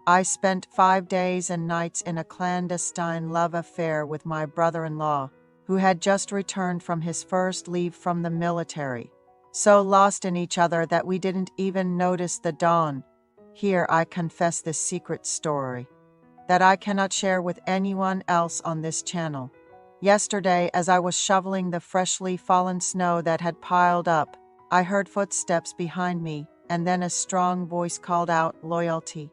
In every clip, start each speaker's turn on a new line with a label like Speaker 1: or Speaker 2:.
Speaker 1: I spent 5 days and nights in a clandestine love affair with my brother-in-law, who had just returned from his first leave from the military. So lost in each other that we didn't even notice the dawn. Here I confess this secret story that I cannot share with anyone else on this channel. Yesterday, as I was shoveling the freshly fallen snow that had piled up, I heard footsteps behind me, and then a strong voice called out, "Loyalty."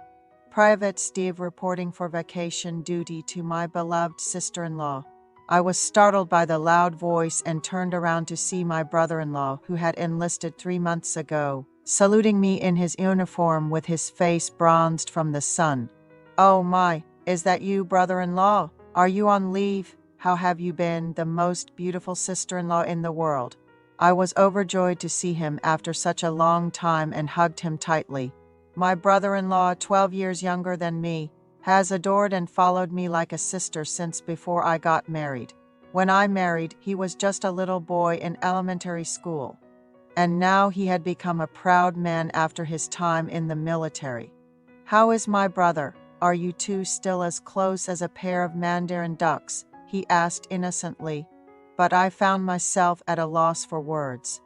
Speaker 1: Private Steve reporting for vacation duty to my beloved sister-in-law. I was startled by the loud voice and turned around to see my brother-in-law, who had enlisted 3 months ago, saluting me in his uniform with his face bronzed from the sun. "Oh my, is that you, brother-in-law? Are you on leave? How have you been, the most beautiful sister-in-law in the world?" I was overjoyed to see him after such a long time and hugged him tightly. My brother-in-law, 12 years younger than me, has adored and followed me like a sister since before I got married. When I married, he was just a little boy in elementary school. And now he had become a proud man after his time in the military. "How is my brother? Are you two still as close as a pair of mandarin ducks?" he asked innocently, but I found myself at a loss for words.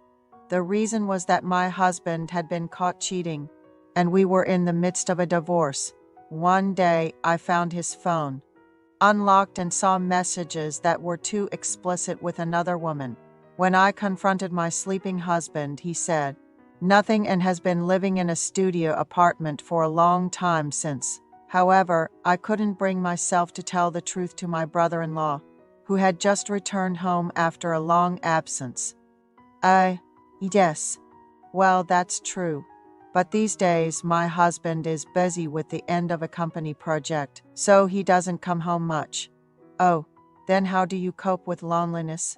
Speaker 1: The reason was that my husband had been caught cheating, and we were in the midst of a divorce. One day, I found his phone unlocked and saw messages that were too explicit with another woman. When I confronted my sleeping husband, he said, "Nothing," and has been living in a studio apartment for a long time since. However, I couldn't bring myself to tell the truth to my brother-in-law, who had just returned home after a long absence. Yes. Well, that's true. But these days, my husband is busy with the end of a company project, so he doesn't come home much." "Oh, then how do you cope with loneliness?"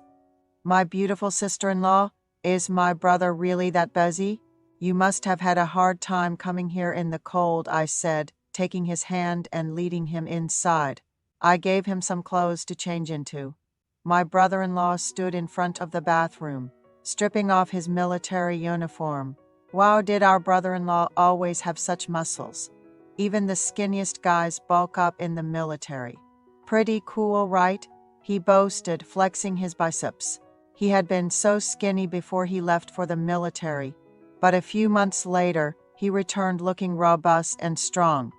Speaker 1: "My beautiful sister-in-law, is my brother really that busy? You must have had a hard time coming here in the cold," I said, taking his hand and leading him inside. I gave him some clothes to change into. My brother-in-law stood in front of the bathroom, stripping off his military uniform. Wow, did our brother-in-law always have such muscles? Even the skinniest guys bulk up in the military. "Pretty cool, right?" he boasted, flexing his biceps. He had been so skinny before he left for the military, but a few months later, he returned looking robust and strong.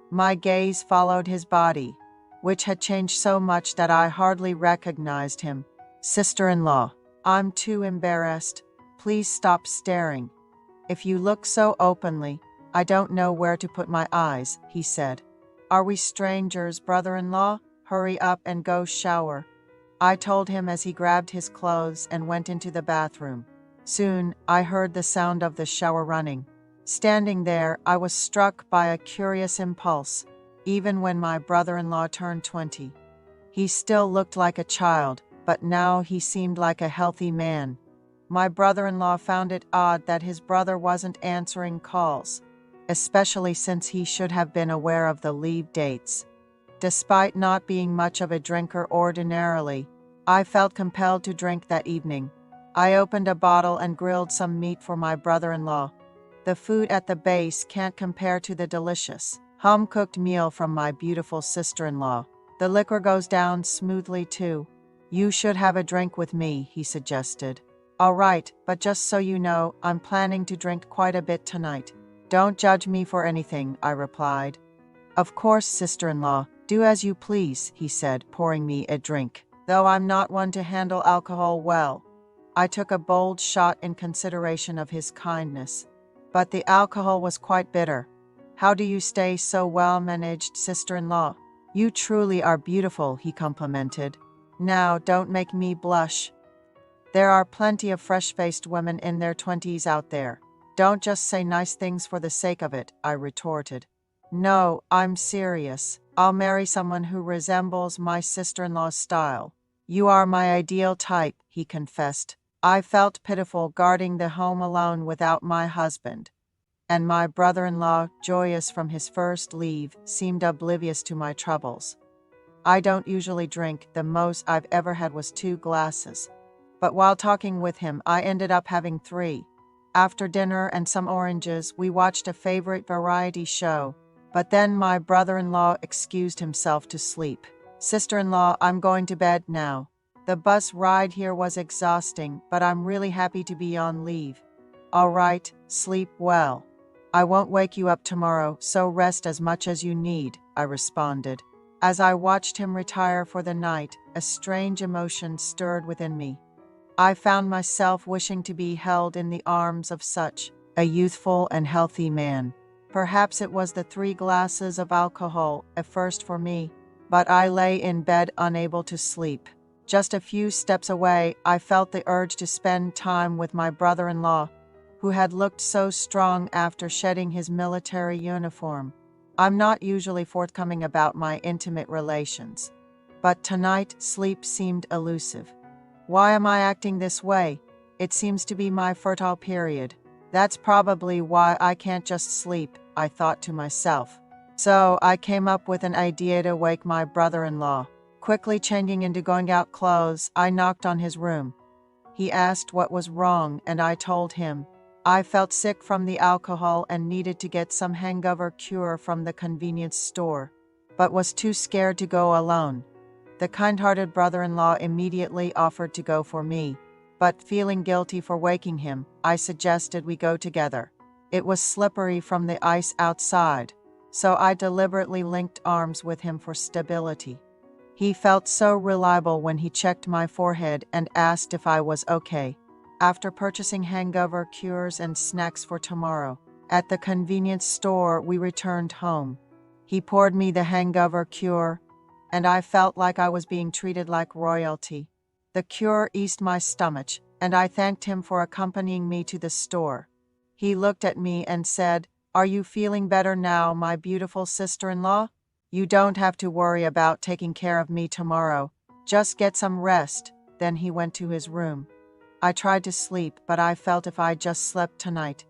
Speaker 1: My gaze followed his body, which had changed so much that I hardly recognized him. "Sister-in-law, I'm too embarrassed. Please stop staring. If you look so openly, I don't know where to put my eyes," he said. "Are we strangers, brother-in-law? Hurry up and go shower," I told him as he grabbed his clothes and went into the bathroom. Soon, I heard the sound of the shower running. Standing there, I was struck by a curious impulse. Even when my brother-in-law turned 20, he still looked like a child, but now he seemed like a healthy man. My brother-in-law found it odd that his brother wasn't answering calls, especially since he should have been aware of the leave dates. Despite not being much of a drinker ordinarily, I felt compelled to drink that evening. I opened a bottle and grilled some meat for my brother-in-law. The food at the base can't compare to the delicious, home-cooked meal from my beautiful sister-in-law. The liquor goes down smoothly too. "You should have a drink with me," he suggested. "All right, but just so you know, I'm planning to drink quite a bit tonight." "Don't judge me for anything," I replied. "Of course, sister-in-law, do as you please," he said, pouring me a drink. Though I'm not one to handle alcohol well, I took a bold shot in consideration of his kindness. But the alcohol was quite bitter. "How do you stay so well managed, sister-in-law? You truly are beautiful," he complimented. "Now, don't make me blush. There are plenty of fresh-faced women in their 20s out there. Don't just say nice things for the sake of it," I retorted. "No, I'm serious. I'll marry someone who resembles my sister-in-law's style." "You are my ideal type," he confessed. I felt pitiful guarding the home alone without my husband, and my brother-in-law, joyous from his first leave, seemed oblivious to my troubles. I don't usually drink. The most I've ever had was 2 glasses. But while talking with him, I ended up having 3. After dinner and some oranges, we watched a favorite variety show, But then my brother-in-law excused himself to sleep. Sister-in-law, I'm going to bed now. The bus ride here was exhausting, but I'm really happy to be on leave. All right, sleep well. I won't wake you up tomorrow, so rest as much as you need, I responded. As I watched him retire for the night, a strange emotion stirred within me. I found myself wishing to be held in the arms of such a youthful and healthy man. Perhaps it was the 3 glasses of alcohol, a first for me, but I lay in bed unable to sleep. Just a few steps away, I felt the urge to spend time with my brother-in-law, who had looked so strong after shedding his military uniform. I'm not usually forthcoming about my intimate relations, but tonight sleep seemed elusive. Why am I acting this way? It seems to be my fertile period. That's probably why I can't just sleep, I thought to myself. So I came up with an idea to wake my brother-in-law. Quickly changing into going-out clothes, I knocked on his room. He asked what was wrong, and I told him. I felt sick from the alcohol and needed to get some hangover cure from the convenience store, but was too scared to go alone. The kind-hearted brother-in-law immediately offered to go for me, but feeling guilty for waking him, I suggested we go together. It was slippery from the ice outside, so I deliberately linked arms with him for stability. He felt so reliable when he checked my forehead and asked if I was okay. After purchasing hangover cures and snacks for tomorrow, at the convenience store we returned home. He poured me the hangover cure, and I felt like I was being treated like royalty. The cure eased my stomach, and I thanked him for accompanying me to the store. He looked at me and said, "Are you feeling better now, my beautiful sister-in-law? You don't have to worry about taking care of me tomorrow. Just get some rest." Then he went to his room. I tried to sleep, but I felt if I just slept tonight,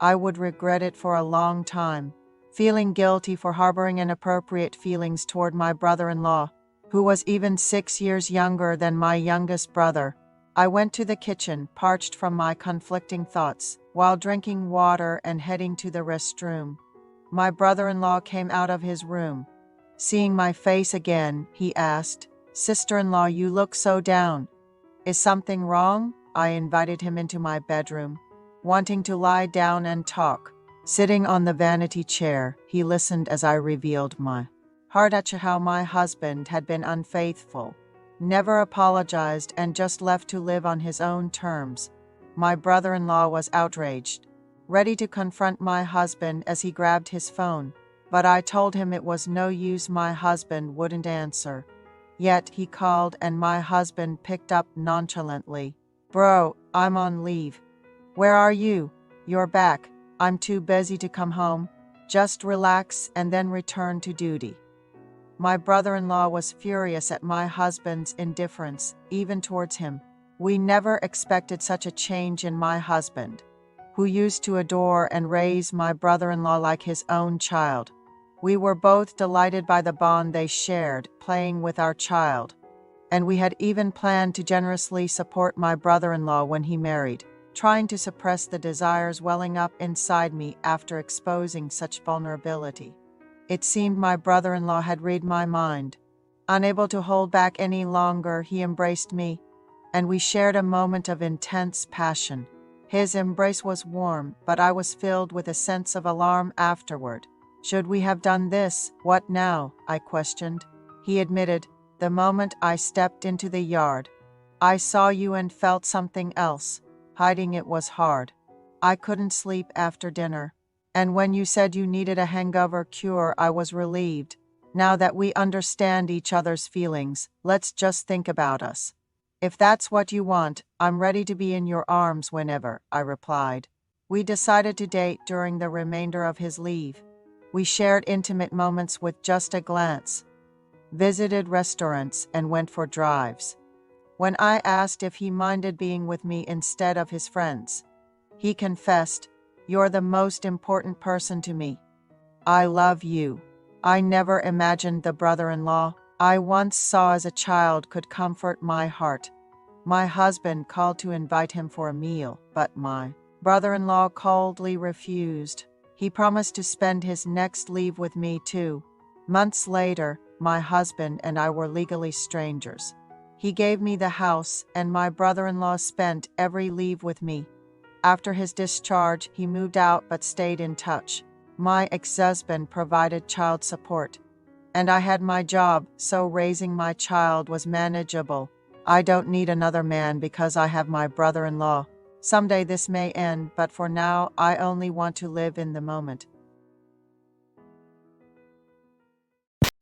Speaker 1: I would regret it for a long time. Feeling guilty for harboring inappropriate feelings toward my brother-in-law, who was even 6 years younger than my youngest brother, I went to the kitchen, parched from my conflicting thoughts, while drinking water and heading to the restroom. My brother-in-law came out of his room. Seeing my face again, he asked, "Sister-in-law, you look so down. Is something wrong?" I invited him into my bedroom, wanting to lie down and talk. Sitting on the vanity chair, he listened as I revealed my heart at how my husband had been unfaithful, never apologized, and just left to live on his own terms. My brother-in-law was outraged, ready to confront my husband as he grabbed his phone, but I told him it was no use, my husband wouldn't answer. Yet he called and my husband picked up nonchalantly. "Bro, I'm on leave." "Where are you?" "You're back." "I'm too busy to come home." "Just relax and then return to duty." My brother-in-law was furious at my husband's indifference, even towards him. We never expected such a change in my husband, who used to adore and raise my brother-in-law like his own child. We were both delighted by the bond they shared, playing with our child, and we had even planned to generously support my brother-in-law when he married, trying to suppress the desires welling up inside me after exposing such vulnerability. It seemed my brother-in-law had read my mind. Unable to hold back any longer, he embraced me, and we shared a moment of intense passion. His embrace was warm, but I was filled with a sense of alarm afterward. "Should we have done this? What now?" I questioned. He admitted, "The moment I stepped into the yard, I saw you and felt something else. Hiding it was hard. I couldn't sleep after dinner. And when you said you needed a hangover cure, I was relieved. Now that we understand each other's feelings, let's just think about us." "If that's what you want, I'm ready to be in your arms whenever," I replied. We decided to date during the remainder of his leave. We shared intimate moments with just a glance, visited restaurants, and went for drives. When I asked if he minded being with me instead of his friends, he confessed, "You're the most important person to me. I love you." I never imagined the brother-in-law I once saw as a child could comfort my heart. My husband called to invite him for a meal, but my brother-in-law coldly refused. He promised to spend his next leave with me too. Months later, my husband and I were legally strangers. He gave me the house, and my brother-in-law spent every leave with me. After his discharge, he moved out but stayed in touch. My ex-husband provided child support, and I had my job, so raising my child was manageable. I don't need another man because I have my brother-in-law. Someday this may end, but for now, I only want to live in the moment.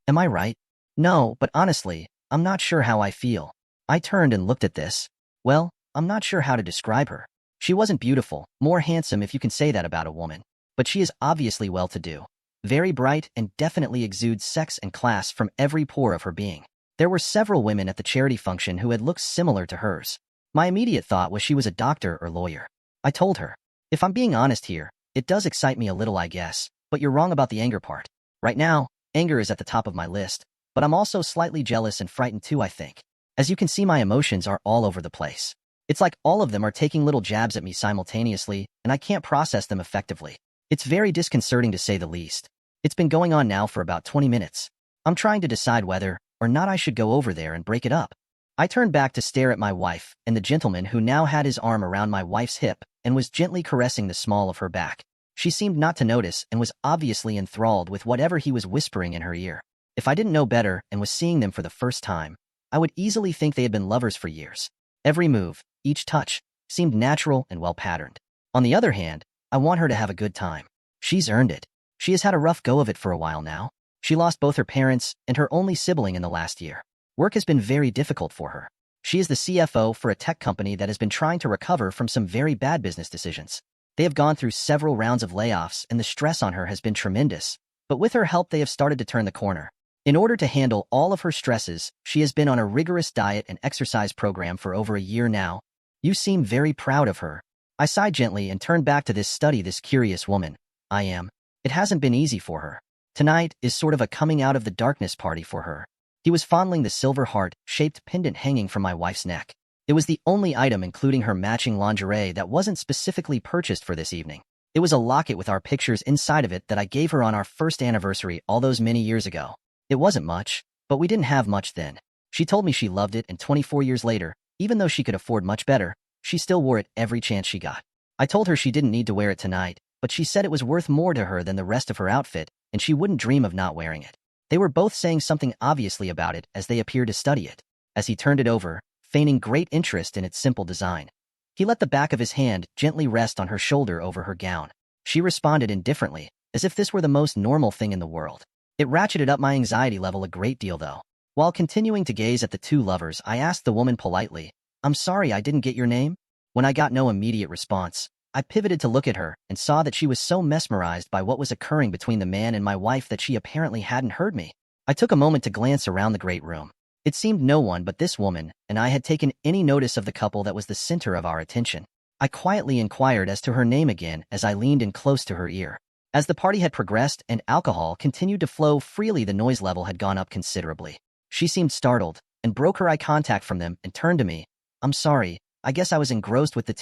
Speaker 2: Am I right? No, but honestly, I'm not sure how I feel. I turned and looked at this. Well, I'm not sure how to describe her. She wasn't beautiful, more handsome if you can say that about a woman. But she is obviously well-to-do. Very bright and definitely exudes sex and class from every pore of her being. There were several women at the charity function who had looks similar to hers. My immediate thought was she was a doctor or lawyer. I told her, if I'm being honest here, it does excite me a little, I guess, but you're wrong about the anger part. Right now, anger is at the top of my list, but I'm also slightly jealous and frightened too, I think. As you can see, my emotions are all over the place. It's like all of them are taking little jabs at me simultaneously, and I can't process them effectively. It's very disconcerting to say the least. It's been going on now for about 20 minutes. I'm trying to decide whether or not I should go over there and break it up. I turned back to stare at my wife and the gentleman who now had his arm around my wife's hip and was gently caressing the small of her back. She seemed not to notice and was obviously enthralled with whatever he was whispering in her ear. If I didn't know better and was seeing them for the first time, I would easily think they had been lovers for years. Every move, each touch, seemed natural and well-patterned. On the other hand, I want her to have a good time. She's earned it. She has had a rough go of it for a while now. She lost both her parents and her only sibling in the last year. Work has been very difficult for her. She is the CFO for a tech company that has been trying to recover from some very bad business decisions. They have gone through several rounds of layoffs and the stress on her has been tremendous, but with her help they have started to turn the corner. In order to handle all of her stresses, she has been on a rigorous diet and exercise program for over a year now. You seem very proud of her. I sighed gently and turned back to this curious woman. I am. It hasn't been easy for her. Tonight is sort of a coming out of the darkness party for her. He was fondling the silver heart-shaped pendant hanging from my wife's neck. It was the only item including her matching lingerie that wasn't specifically purchased for this evening. It was a locket with our pictures inside of it that I gave her on our first anniversary all those many years ago. It wasn't much, but we didn't have much then. She told me she loved it, and 24 years later, even though she could afford much better, she still wore it every chance she got. I told her she didn't need to wear it tonight, but she said it was worth more to her than the rest of her outfit, and she wouldn't dream of not wearing it. They were both saying something obviously about it as they appeared to study it. As he turned it over, feigning great interest in its simple design, he let the back of his hand gently rest on her shoulder over her gown. She responded indifferently, as if this were the most normal thing in the world. It ratcheted up my anxiety level a great deal, though. While continuing to gaze at the two lovers, I asked the woman politely, "I'm sorry I didn't get your name?" When I got no immediate response, I pivoted to look at her and saw that she was so mesmerized by what was occurring between the man and my wife that she apparently hadn't heard me. I took a moment to glance around the great room. It seemed no one but this woman and I had taken any notice of the couple that was the center of our attention. I quietly inquired as to her name again as I leaned in close to her ear. As the party had progressed and alcohol continued to flow freely, the noise level had gone up considerably. She seemed startled and broke her eye contact from them and turned to me. "I'm sorry, I guess I was engrossed with the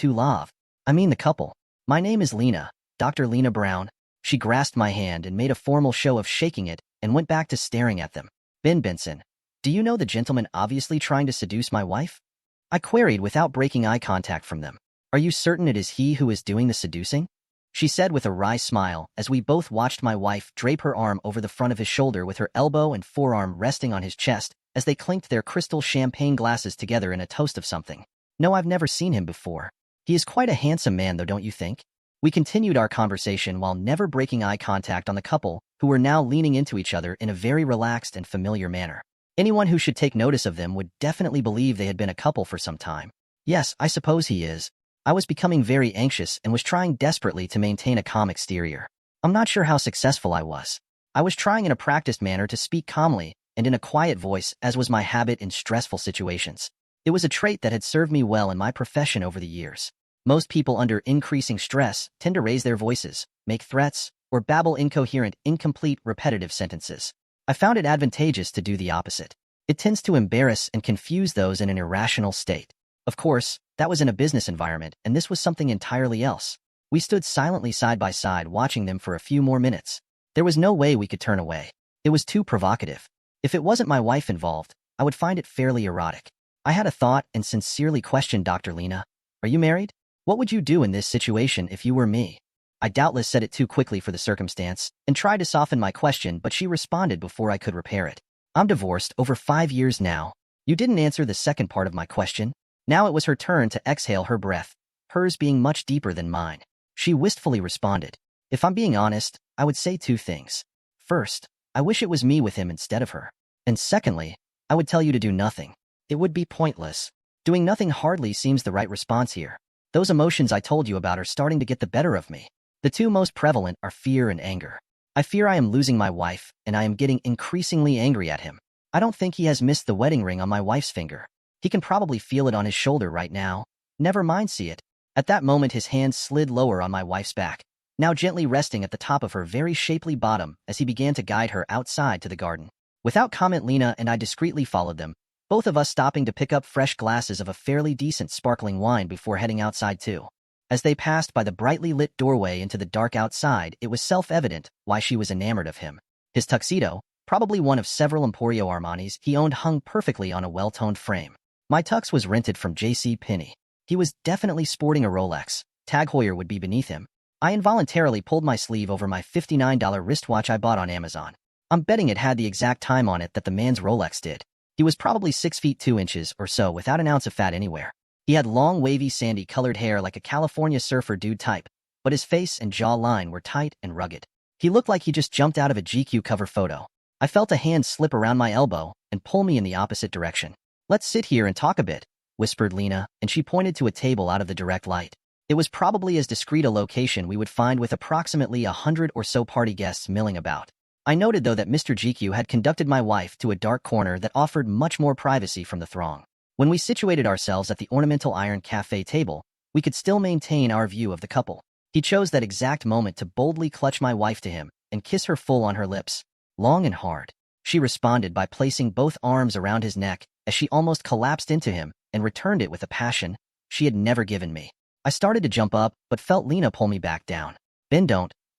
Speaker 2: the couple. My name is Lena, Dr. Lena Brown." She grasped my hand and made a formal show of shaking it and went back to staring at them. "Ben Benson, do you know the gentleman obviously trying to seduce my wife?" I queried without breaking eye contact from them. "Are you certain it is he who is doing the seducing?" She said with a wry smile as we both watched my wife drape her arm over the front of his shoulder with her elbow and forearm resting on his chest as they clinked their crystal champagne glasses together in a toast of something. "No, I've never seen him before. He is quite a handsome man, though, don't you think?" We continued our conversation while never breaking eye contact on the couple, who were now leaning into each other in a very relaxed and familiar manner. Anyone who should take notice of them would definitely believe they had been a couple for some time. Yes, I suppose he is. I was becoming very anxious and was trying desperately to maintain a calm exterior. I'm not sure how successful I was. I was trying in a practiced manner to speak calmly and in a quiet voice, as was my habit in stressful situations. It was a trait that had served me well in my profession over the years. Most people under increasing stress tend to raise their voices, make threats, or babble incoherent, incomplete, repetitive sentences. I found it advantageous to do the opposite. It tends to embarrass and confuse those in an irrational state. Of course, that was in a business environment, and this was something entirely else. We stood silently side by side watching them for a few more minutes. There was no way we could turn away. It was too provocative. If it wasn't my wife involved, I would find it fairly erotic. I had a thought and sincerely questioned Dr. Lena. Are you married? What would you do in this situation if you were me? I doubtless said it too quickly for the circumstance and tried to soften my question, but she responded before I could repair it. I'm divorced over 5 years now. You didn't answer the second part of my question. Now it was her turn to exhale her breath, hers being much deeper than mine. She wistfully responded. If I'm being honest, I would say 2 things. First, I wish it was me with him instead of her. And secondly, I would tell you to do nothing. It would be pointless. Doing nothing hardly seems the right response here. Those emotions I told you about are starting to get the better of me. The 2 most prevalent are fear and anger. I fear I am losing my wife, and I am getting increasingly angry at him. I don't think he has missed the wedding ring on my wife's finger. He can probably feel it on his shoulder right now. Never mind, see it. At that moment his hand slid lower on my wife's back, now gently resting at the top of her very shapely bottom as he began to guide her outside to the garden. Without comment, Lena and I discreetly followed them, both of us stopping to pick up fresh glasses of a fairly decent sparkling wine before heading outside too. As they passed by the brightly lit doorway into the dark outside, it was self-evident why she was enamored of him. His tuxedo, probably one of several Emporio Armanis he owned, hung perfectly on a well-toned frame. My tux was rented from J.C. Penney. He was definitely sporting a Rolex. Tag Heuer would be beneath him. I involuntarily pulled my sleeve over my $59 wristwatch I bought on Amazon. I'm betting it had the exact time on it that the man's Rolex did. He was probably 6 feet 2 inches or so without an ounce of fat anywhere. He had long, wavy, sandy-colored hair like a California surfer dude type, but his face and jaw line were tight and rugged. He looked like he just jumped out of a GQ cover photo. I felt a hand slip around my elbow and pull me in the opposite direction. Let's sit here and talk a bit, whispered Lena, and she pointed to a table out of the direct light. It was probably as discreet a location we would find with approximately 100 or so party guests milling about. I noted, though, that Mr. GQ had conducted my wife to a dark corner that offered much more privacy from the throng. When we situated ourselves at the ornamental iron cafe table, we could still maintain our view of the couple. He chose that exact moment to boldly clutch my wife to him and kiss her full on her lips, long and hard. She responded by placing both arms around his neck as she almost collapsed into him and returned it with a passion she had never given me. I started to jump up, but felt Lena pull me back down. Ben,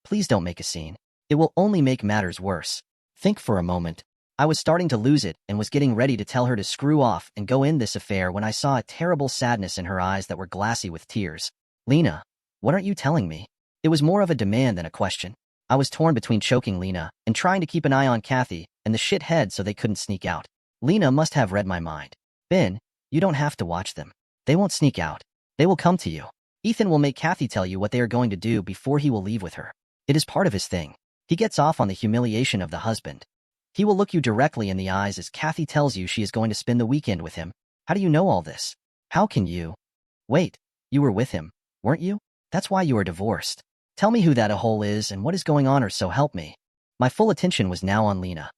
Speaker 2: please don't make a scene. It will only make matters worse. Think for a moment. I was starting to lose it and was getting ready to tell her to screw off and go in this affair when I saw a terrible sadness in her eyes that were glassy with tears. Lena, what aren't you telling me? It was more of a demand than a question. I was torn between choking Lena and trying to keep an eye on Kathy and the shithead so they couldn't sneak out. Lena must have read my mind. Ben, you don't have to watch them. They won't sneak out. They will come to you. Ethan will make Kathy tell you what they are going to do before he will leave with her. It is part of his thing. He gets off on the humiliation of the husband. He will look you directly in the eyes as Kathy tells you she is going to spend the weekend with him. How do you know all this? How can you? Wait, you were with him, weren't you? That's why you are divorced. Tell me who that a-hole is and what is going on, or so help me. My full attention was now on Lena.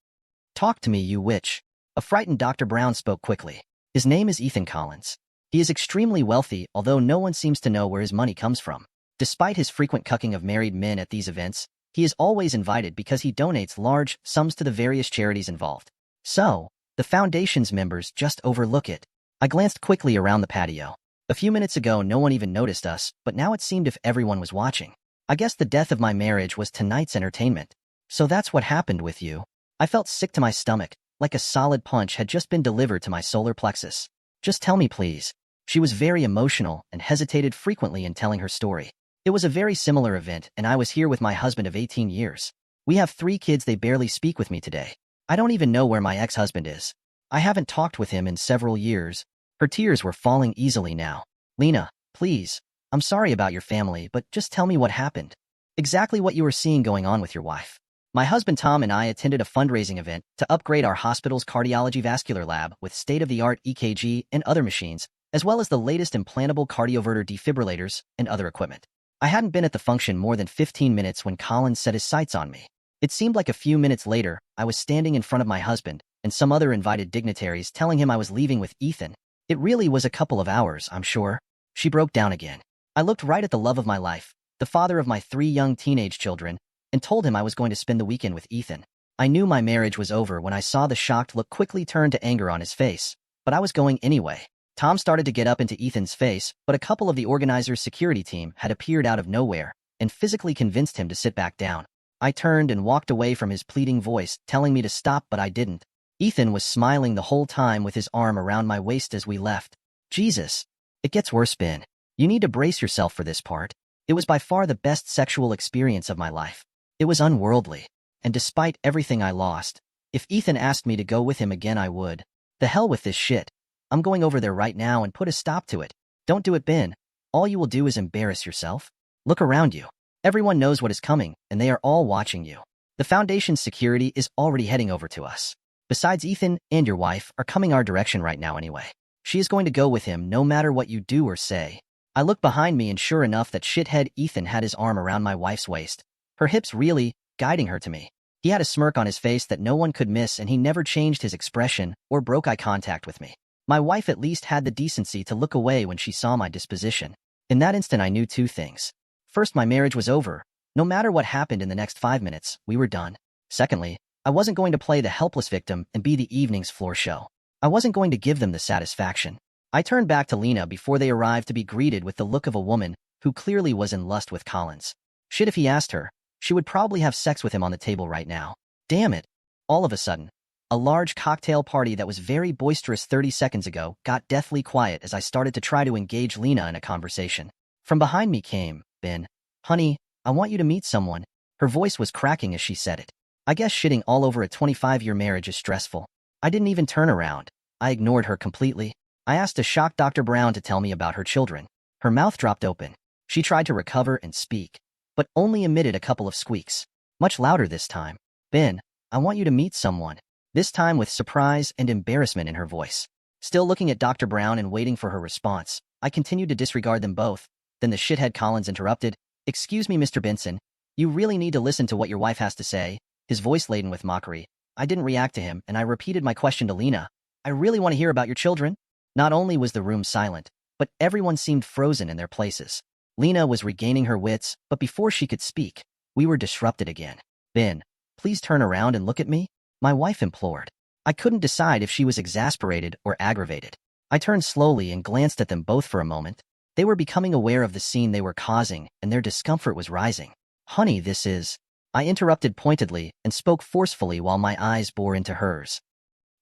Speaker 2: Talk to me, you witch. A frightened Dr. Brown spoke quickly. His name is Ethan Collins. He is extremely wealthy, although no one seems to know where his money comes from. Despite his frequent cucking of married men at these events, he is always invited because he donates large sums to the various charities involved. So, the foundation's members just overlook it. I glanced quickly around the patio. A few minutes ago, no one even noticed us, but now it seemed if everyone was watching. I guess the death of my marriage was tonight's entertainment. So that's what happened with you. I felt sick to my stomach, like a solid punch had just been delivered to my solar plexus. Just tell me, please. She was very emotional and hesitated frequently in telling her story. It was a very similar event, and I was here with my husband of 18 years. We have 3 kids. They barely speak with me today. I don't even know where my ex-husband is. I haven't talked with him in several years. Her tears were falling easily now. Lena, please. I'm sorry about your family, but just tell me what happened. Exactly what you were seeing going on with your wife. My husband Tom and I attended a fundraising event to upgrade our hospital's cardiology vascular lab with state-of-the-art EKG and other machines, as well as the latest implantable cardioverter defibrillators and other equipment. I hadn't been at the function more than 15 minutes when Collins set his sights on me. It seemed like a few minutes later, I was standing in front of my husband and some other invited dignitaries telling him I was leaving with Ethan. It really was a couple of hours, I'm sure. She broke down again. I looked right at the love of my life, the father of my 3 young teenage children, and told him I was going to spend the weekend with Ethan. I knew my marriage was over when I saw the shocked look quickly turn to anger on his face, but I was going anyway. Tom started to get up into Ethan's face, but a couple of the organizers' security team had appeared out of nowhere and physically convinced him to sit back down. I turned and walked away from his pleading voice, telling me to stop, but I didn't. Ethan was smiling the whole time with his arm around my waist as we left. Jesus. It gets worse, Ben. You need to brace yourself for this part. It was by far the best sexual experience of my life. It was unworldly. And despite everything I lost, if Ethan asked me to go with him again, I would. The hell with this shit. I'm going over there right now and put a stop to it. Don't do it, Ben. All you will do is embarrass yourself. Look around you. Everyone knows what is coming, and they are all watching you. The Foundation's security is already heading over to us. Besides, Ethan and your wife are coming our direction right now anyway. She is going to go with him no matter what you do or say. I looked behind me, and sure enough, that shithead Ethan had his arm around my wife's waist, her hips really guiding her to me. He had a smirk on his face that no one could miss, and he never changed his expression or broke eye contact with me. My wife at least had the decency to look away when she saw my disposition. In that instant, I knew two things. First, my marriage was over. No matter what happened in the next 5 minutes, we were done. Secondly, I wasn't going to play the helpless victim and be the evening's floor show. I wasn't going to give them the satisfaction. I turned back to Lena before they arrived to be greeted with the look of a woman who clearly was in lust with Collins. Shit, if he asked her, she would probably have sex with him on the table right now. Damn it. All of a sudden, a large cocktail party that was very boisterous 30 seconds ago got deathly quiet as I started to try to engage Lena in a conversation. From behind me came, Ben. Honey, I want you to meet someone. Her voice was cracking as she said it. I guess shitting all over a 25-year marriage is stressful. I didn't even turn around. I ignored her completely. I asked a shocked Dr. Brown to tell me about her children. Her mouth dropped open. She tried to recover and speak, but only emitted a couple of squeaks. Much louder this time. Ben, I want you to meet someone. This time with surprise and embarrassment in her voice. Still looking at Dr. Brown and waiting for her response, I continued to disregard them both. Then the shithead Collins interrupted. Excuse me, Mr. Benson. You really need to listen to what your wife has to say. His voice laden with mockery. I didn't react to him, and I repeated my question to Lena. I really want to hear about your children. Not only was the room silent, but everyone seemed frozen in their places. Lena was regaining her wits, but before she could speak, we were disrupted again. Ben, please turn around and look at me, my wife implored. I couldn't decide if she was exasperated or aggravated. I turned slowly and glanced at them both for a moment. They were becoming aware of the scene they were causing, and their discomfort was rising. Honey, this is... I interrupted pointedly and spoke forcefully while my eyes bore into hers.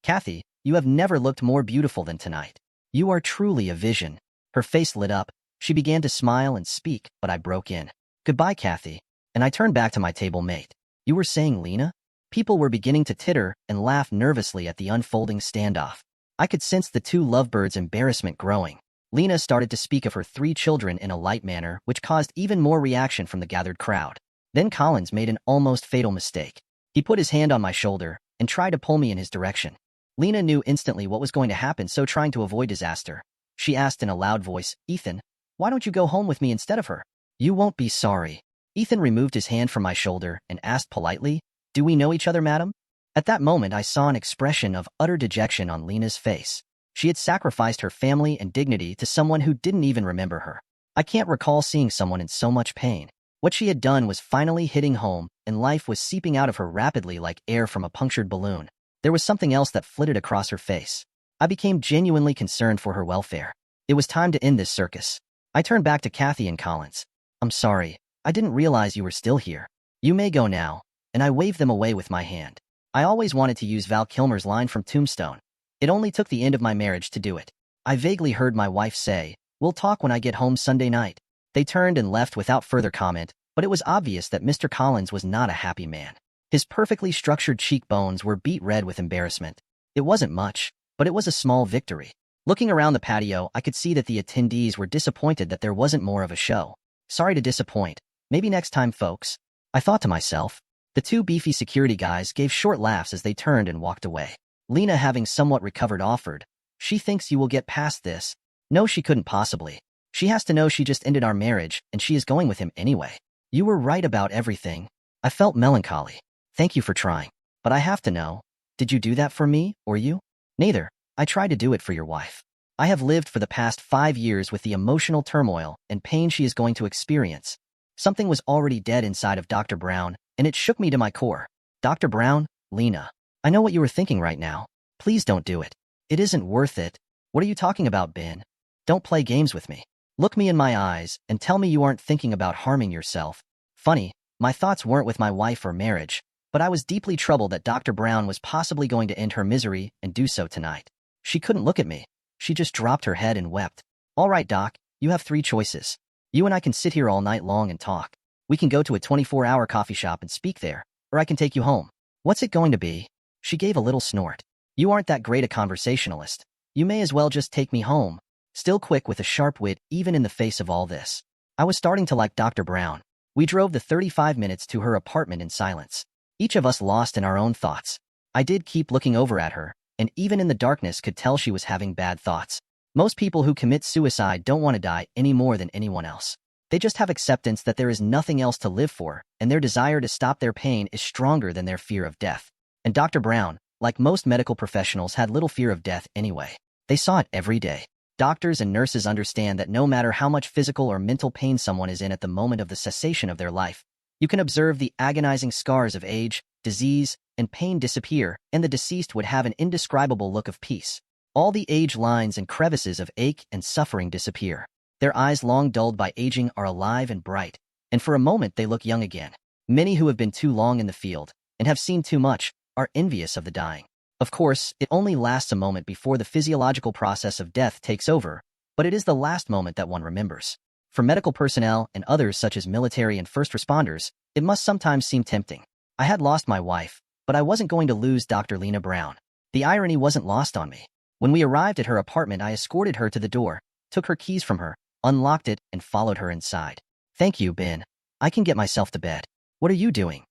Speaker 2: Kathy, you have never looked more beautiful than tonight. You are truly a vision. Her face lit up. She began to smile and speak, but I broke in. Goodbye, Kathy. And I turned back to my table mate. You were saying, Lena? People were beginning to titter and laugh nervously at the unfolding standoff. I could sense the two lovebirds' embarrassment growing. Lena started to speak of her 3 children in a light manner, which caused even more reaction from the gathered crowd. Then Collins made an almost fatal mistake. He put his hand on my shoulder and tried to pull me in his direction. Lena knew instantly what was going to happen, so trying to avoid disaster, she asked in a loud voice, Ethan, why don't you go home with me instead of her? You won't be sorry. Ethan removed his hand from my shoulder and asked politely, Do we know each other, madam? At that moment, I saw an expression of utter dejection on Lena's face. She had sacrificed her family and dignity to someone who didn't even remember her. I can't recall seeing someone in so much pain. What she had done was finally hitting home, and life was seeping out of her rapidly like air from a punctured balloon. There was something else that flitted across her face. I became genuinely concerned for her welfare. It was time to end this circus. I turned back to Kathy and Collins. I'm sorry. I didn't realize you were still here. You may go now. And I waved them away with my hand. I always wanted to use Val Kilmer's line from Tombstone. It only took the end of my marriage to do it. I vaguely heard my wife say, We'll talk when I get home Sunday night. They turned and left without further comment, but it was obvious that Mr. Collins was not a happy man. His perfectly structured cheekbones were beet red with embarrassment. It wasn't much, but it was a small victory. Looking around the patio, I could see that the attendees were disappointed that there wasn't more of a show. Sorry to disappoint. Maybe next time, folks. I thought to myself. The 2 beefy security guys gave short laughs as they turned and walked away. Lena, having somewhat recovered, offered, She thinks you will get past this. No, she couldn't possibly. She has to know she just ended our marriage, and she is going with him anyway. You were right about everything. I felt melancholy. Thank you for trying. But I have to know, did you do that for me, or you? Neither. I tried to do it for your wife. I have lived for the past 5 years with the emotional turmoil and pain she is going to experience. Something was already dead inside of Dr. Brown, and it shook me to my core. Dr. Brown, Lena, I know what you are thinking right now. Please don't do it. It isn't worth it. What are you talking about, Ben? Don't play games with me. Look me in my eyes and tell me you aren't thinking about harming yourself. Funny, my thoughts weren't with my wife or marriage, but I was deeply troubled that Dr. Brown was possibly going to end her misery and do so tonight. She couldn't look at me. She just dropped her head and wept. All right, Doc, you have 3 choices. You and I can sit here all night long and talk. We can go to a 24-hour coffee shop and speak there, or I can take you home. What's it going to be? She gave a little snort. You aren't that great a conversationalist. You may as well just take me home. Still quick with a sharp wit even in the face of all this. I was starting to like Dr. Brown. We drove the 35 minutes to her apartment in silence, each of us lost in our own thoughts. I did keep looking over at her, and even in the darkness could tell she was having bad thoughts. Most people who commit suicide don't want to die any more than anyone else. They just have acceptance that there is nothing else to live for, and their desire to stop their pain is stronger than their fear of death. And Dr. Brown, like most medical professionals, had little fear of death anyway. They saw it every day. Doctors and nurses understand that no matter how much physical or mental pain someone is in at the moment of the cessation of their life, you can observe the agonizing scars of age, disease, and pain disappear, and the deceased would have an indescribable look of peace. All the age lines and crevices of ache and suffering disappear. Their eyes, long dulled by aging, are alive and bright, and for a moment they look young again. Many who have been too long in the field, and have seen too much, are envious of the dying. Of course, it only lasts a moment before the physiological process of death takes over, but it is the last moment that one remembers. For medical personnel and others such as military and first responders, it must sometimes seem tempting. I had lost my wife, but I wasn't going to lose Dr. Lena Brown. The irony wasn't lost on me. When we arrived at her apartment, I escorted her to the door, took her keys from her, unlocked it, and followed her inside. Thank you, Ben. I can get myself to bed. What are you doing?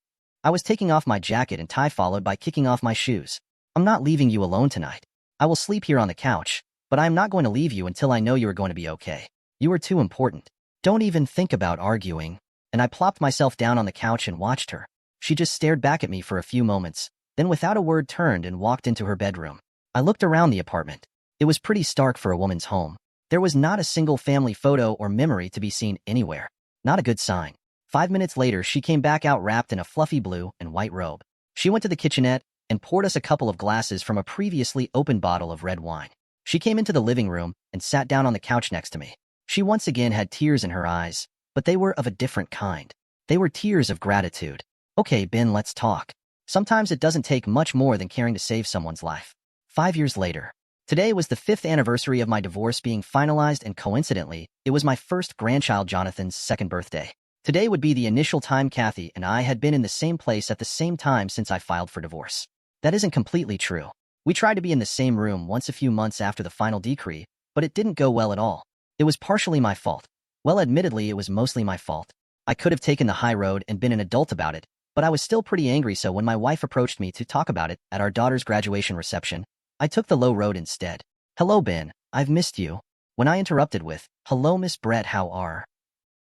Speaker 2: I was taking off my jacket and tie, followed by kicking off my shoes. I'm not leaving you alone tonight. I will sleep here on the couch, but I am not going to leave you until I know you are going to be okay. You are too important. Don't even think about arguing. And I plopped myself down on the couch and watched her. She just stared back at me for a few moments, then without a word turned and walked into her bedroom. I looked around the apartment. It was pretty stark for a woman's home. There was not a single family photo or memory to be seen anywhere. Not a good sign. 5 minutes later, she came back out wrapped in a fluffy blue and white robe. She went to the kitchenette and poured us a couple of glasses from a previously opened bottle of red wine. She came into the living room and sat down on the couch next to me. She once again had tears in her eyes, but they were of a different kind. They were tears of gratitude. Okay, Ben, let's talk. Sometimes it doesn't take much more than caring to save someone's life. 5 years later. Today was the 5th anniversary of my divorce being finalized, and coincidentally, it was my first grandchild Jonathan's 2nd birthday. Today would be the initial time Kathy and I had been in the same place at the same time since I filed for divorce. That isn't completely true. We tried to be in the same room once a few months after the final decree, but it didn't go well at all. It was partially my fault. Well, admittedly, it was mostly my fault. I could have taken the high road and been an adult about it, but I was still pretty angry, so when my wife approached me to talk about it at our daughter's graduation reception, I took the low road instead. Hello, Ben. I've missed you. When I interrupted with, hello, Miss Brett, how are?